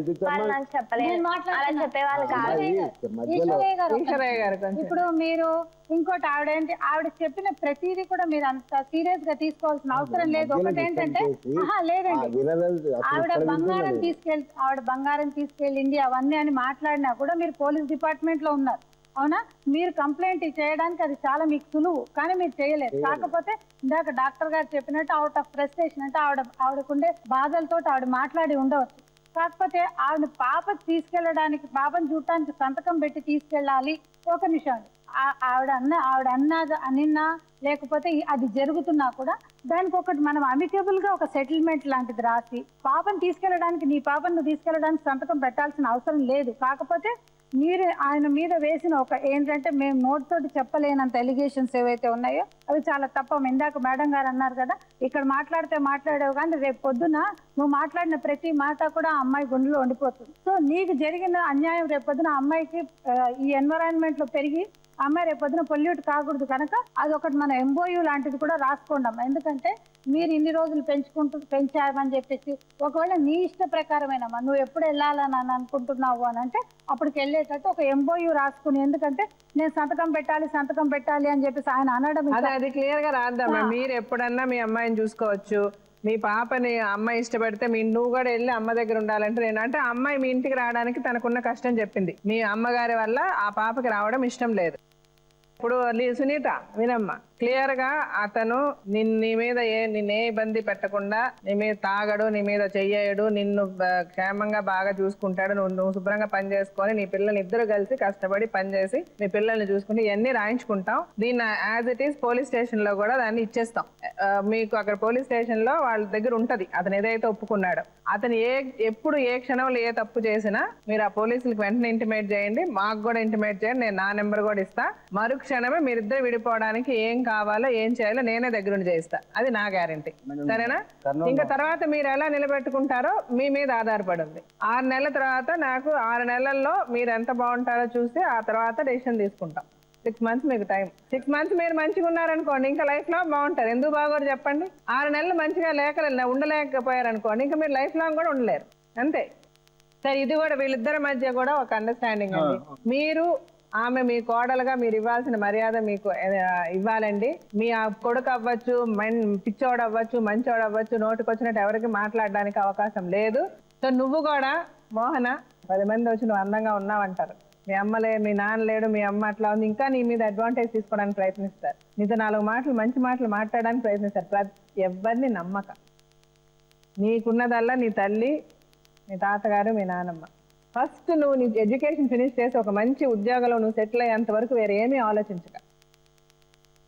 ఇప్పుడు మీరు ఇంకోటి ఆవిడ చెప్పిన ప్రతిదీ కూడా మీరు అంత సీరియస్ గా తీసుకోవాల్సిన అవసరం లేదు. ఒకటి ఏంటంటే లేదండి ఆవిడ బంగారం తీసుకెళ్ళింది అవన్నీ అని మాట్లాడినా కూడా మీరు పోలీస్ డిపార్ట్మెంట్ లో ఉన్నారు అవునా, మీరు కంప్లైంట్ చేయడానికి అది చాలా మీకు సులువు కానీ మీరు చేయలేదు. కాకపోతే ఇందాక డాక్టర్ గారు చెప్పినట్టు అవుట్ ఆఫ్ ఫ్రస్ట్రేషన్ అంటే ఆవిడకుండే బాధలతో ఆవిడ మాట్లాడి ఉండవచ్చు. కాకపోతే ఆవిడ పాపను చూడటానికి సంతకం పెట్టి తీసుకెళ్ళాలి. ఒక నిమిషం ఆవిడ అనిన్నా లేకపోతే అది జరుగుతున్నా కూడా దానికి ఒకటి మనం అమికబుల్ గా ఒక సెటిల్మెంట్ లాంటిది రాసి పాపను తీసుకెళ్ళడానికి నీ పాపను నువ్వు తీసుకెళ్ళడానికి సంతకం పెట్టాల్సిన అవసరం లేదు. కాకపోతే మీరు ఆయన మీద వేసిన ఏంటంటే మేము నోట్ తోటి చెప్పలేనంత ఎలిగేషన్స్ ఏవైతే ఉన్నాయో అవి చాలా తప్ప. ఇందాక మేడం గారు అన్నారు కదా ఇక్కడ మాట్లాడావు కానీ రేపు పొద్దున నువ్వు మాట్లాడిన ప్రతి మాట కూడా ఆ అమ్మాయి గుండెలో ఉండిపోతుంది. సో నీకు జరిగిన అన్యాయం రేపు పొద్దున అమ్మాయికి ఈ ఎన్విరాన్మెంట్ లో పెరిగి అమ్మాయి రేపు పొద్దున పొల్యూట్ కాకూడదు కనుక అదొకటి మన ఎంఓయూ లాంటిది కూడా రాసుకోండి అమ్మా. ఎందుకంటే మీరు ఇన్ని రోజులు పెంచామని చెప్పేసి ఒకవేళ నీ ఇష్ట ప్రకారమేనమ్మా నువ్వు ఎప్పుడు వెళ్ళాలని అనుకుంటున్నావు అని అంటే అప్పటికి వెళ్ళేటట్టు ఒక ఎంఓయూ రాసుకుని, ఎందుకంటే నేను సంతకం పెట్టాలి అని చెప్పేసి ఆయన అనడం అది క్లియర్ గా రాద్దామా. మీరు ఎప్పుడన్నా మీ అమ్మాయిని చూసుకోవచ్చు, మీ పాపని అమ్మాయి ఇష్టపడితే నువ్వు కూడా వెళ్ళి అమ్మ దగ్గర ఉండాలంటే అంటే అమ్మాయి మీ ఇంటికి రావడానికి తనకున్న కష్టం చెప్పింది. మీ అమ్మగారి వల్ల ఆ పాపకి రావడం ఇష్టం లేదు. ఇప్పుడు సునీత వినమ్మా, క్లియర్ గా అతను నీ మీద నిన్నే ఇబ్బంది పెట్టకుండా నీ మీద తాగడు, నీ మీద చెయ్యడు, నిన్ను క్షేమంగా బాగా చూసుకుంటాడు. నువ్వు శుభ్రంగా పని చేసుకొని నీ పిల్లల్ని ఇద్దరు కలిసి కష్టపడి పనిచేసి నీ పిల్లల్ని చూసుకుంటే ఇవన్నీ రాయించుకుంటాం. దీన్ని as it is police station లో కూడా దాన్ని ఇచ్చేస్తాం. మీకు అక్కడ పోలీస్ స్టేషన్ లో వాళ్ళ దగ్గర ఉంటది అతను ఏదైతే ఒప్పుకున్నాడో. అతను ఎప్పుడు ఏ క్షణంలో ఏ తప్పు చేసినా మీరు ఆ పోలీసులకు వెంటనే ఇంటిమేట్ చేయండి, మాకు కూడా ఇంటిమేట్ చేయండి, నేను నా నెంబర్ కూడా ఇస్తా. మరుక్షణమే మీరిద్దరు విడిపోవడానికి ఏం కావాలో ఏం చేయాలో నేనే దగ్గరుండి చేస్తా. అది నా గ్యారంటీ. సరేనా? ఇంకా తర్వాత మీరు ఎలా నిలబెట్టుకుంటారో మీ మీద ఆధారపడి ఉంది. 6 నెలల తర్వాత నాకు 6 నెలల్లో మీరు ఎంత బాగుంటారో చూసి ఆ తర్వాత డెసిషన్ తీసుకుంటాం. 6 months మీకు టైం. 6 months మీరు మంచిగా ఉన్నారనుకోండి ఇంకా లైఫ్ లాంగ్ బాగుంటారు. ఎందుకు బాగోరు చెప్పండి? 6 నెలలు మంచిగా ఉండలేకపోయారనుకోండి ఇంకా మీరు లైఫ్ లాంగ్ కూడా ఉండలేరు. అంతే. సరే, ఇది కూడా వీళ్ళిద్దరి మధ్య కూడా ఒక అండర్స్టాండింగ్ అండి. మీరు ఆమె మీ కోడలుగా మీరు ఇవ్వాల్సిన మర్యాద మీకు ఇవ్వాలండి. మీ కొడుకు అవ్వచ్చు, పిచ్చోడు అవ్వచ్చు, మంచోడు అవ్వచ్చు, నోటికి వచ్చినట్టు ఎవరికి మాట్లాడడానికి అవకాశం లేదు. సో నువ్వు కూడా మోహన 10 మంది వచ్చి నువ్వు అందంగా ఉన్నావంటారు. మీ అమ్మ లేదు, మీ నాన్న లేడు, మీ అమ్మ అట్లా ఉంది, ఇంకా నీ మీద అడ్వాంటేజ్ తీసుకోవడానికి ప్రయత్నిస్తారు. నీతో 4 మాటలు మంచి మాటలు మాట్లాడడానికి ప్రయత్నిస్తారు. ఎవరిని నమ్మక. నీకున్నదల్లా నీ తల్లి, మీ తాతగారు, మీ నాన్నమ్మ. ఫస్ట్ నువ్వు నీ ఎడ్యుకేషన్ ఫినిష్ చేసి ఒక మంచి ఉద్యోగంలో నువ్వు సెటిల్ అయ్యేంత వరకు వేరే ఏమీ ఆలోచించక.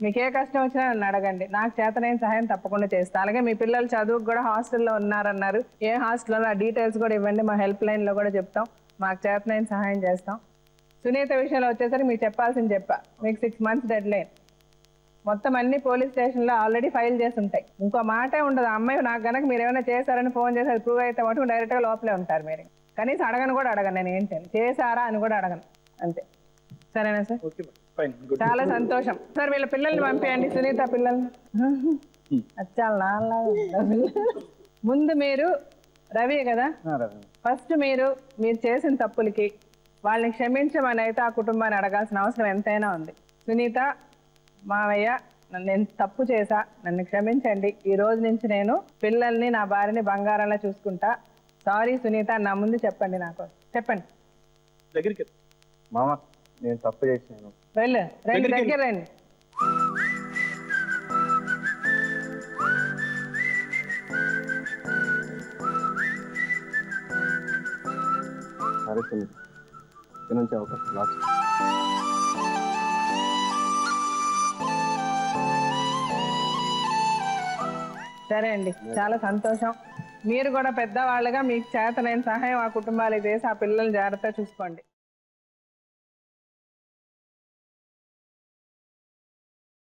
మీకు ఏ కష్టం వచ్చినా నన్ను అడగండి, నాకు చేతనైన సహాయం తప్పకుండా చేస్తా. అలాగే మీ పిల్లలు చదువుకు కూడా హాస్టల్లో ఉన్నారన్నారు, ఏ హాస్టల్లో ఆ డీటెయిల్స్ కూడా ఇవ్వండి, మా హెల్ప్ లైన్లో కూడా చెప్తాం, మాకు చేతనైన సహాయం చేస్తాం. సునీత విషయంలో వచ్చేసరికి మీకు చెప్పాల్సింది చెప్పా, మీకు 6 months డెడ్ లైన్. మొత్తం అన్ని పోలీస్ స్టేషన్లో ఆల్రెడీ ఫైల్ చేసి ఉంటాయి. ఇంకో మాటే ఉండదు. అమ్మాయి నాకు కనుక మీరు ఏమైనా చేశారని ఫోన్ చేసి అది ప్రూవ్ అయితే మటుకు డైరెక్ట్గా లోపలే ఉంటారు. మీరు కనీసం అడగను కూడా అడగను, నేను ఏంటి చేశారా అని కూడా అడగను, అంతే. సరేనా సార్? చాలా సంతోషం సార్. వీళ్ళ పిల్లల్ని పంపించండి, సునీత పిల్లల్ని. చాలా నాలాగా ముందు మీరు రవి కదా, ఫస్ట్ మీరు చేసిన తప్పులకి వాళ్ళని క్షమించమని అయితే ఆ కుటుంబాన్ని అడగాల్సిన అవసరం ఎంతైనా ఉంది. సునీత, మావయ్య నేను తప్పు చేశా, నన్ను క్షమించండి, ఈ రోజు నుంచి నేను పిల్లల్ని నా భార్యని బంగారంలా చూసుకుంటా, సారీ సునీత నా ముందు చెప్పండి, నాకు చెప్పండి. దగ్గరికి మామ, నేను తప్పు చేసాను. వెళ్ళు, రండి, దగ్గర రండి. సరే సునీత, ఇక్కడ నుంచి అవకాశం లాస్ట్. సరే అండి, చాలా సంతోషం. మీరు కూడా పెద్దవాళ్ళుగా మీకు చేతనైన సహాయం ఆ కుటుంబాలకు చేసి ఆ పిల్లల్ని జాగ్రత్తగా చూసుకోండి.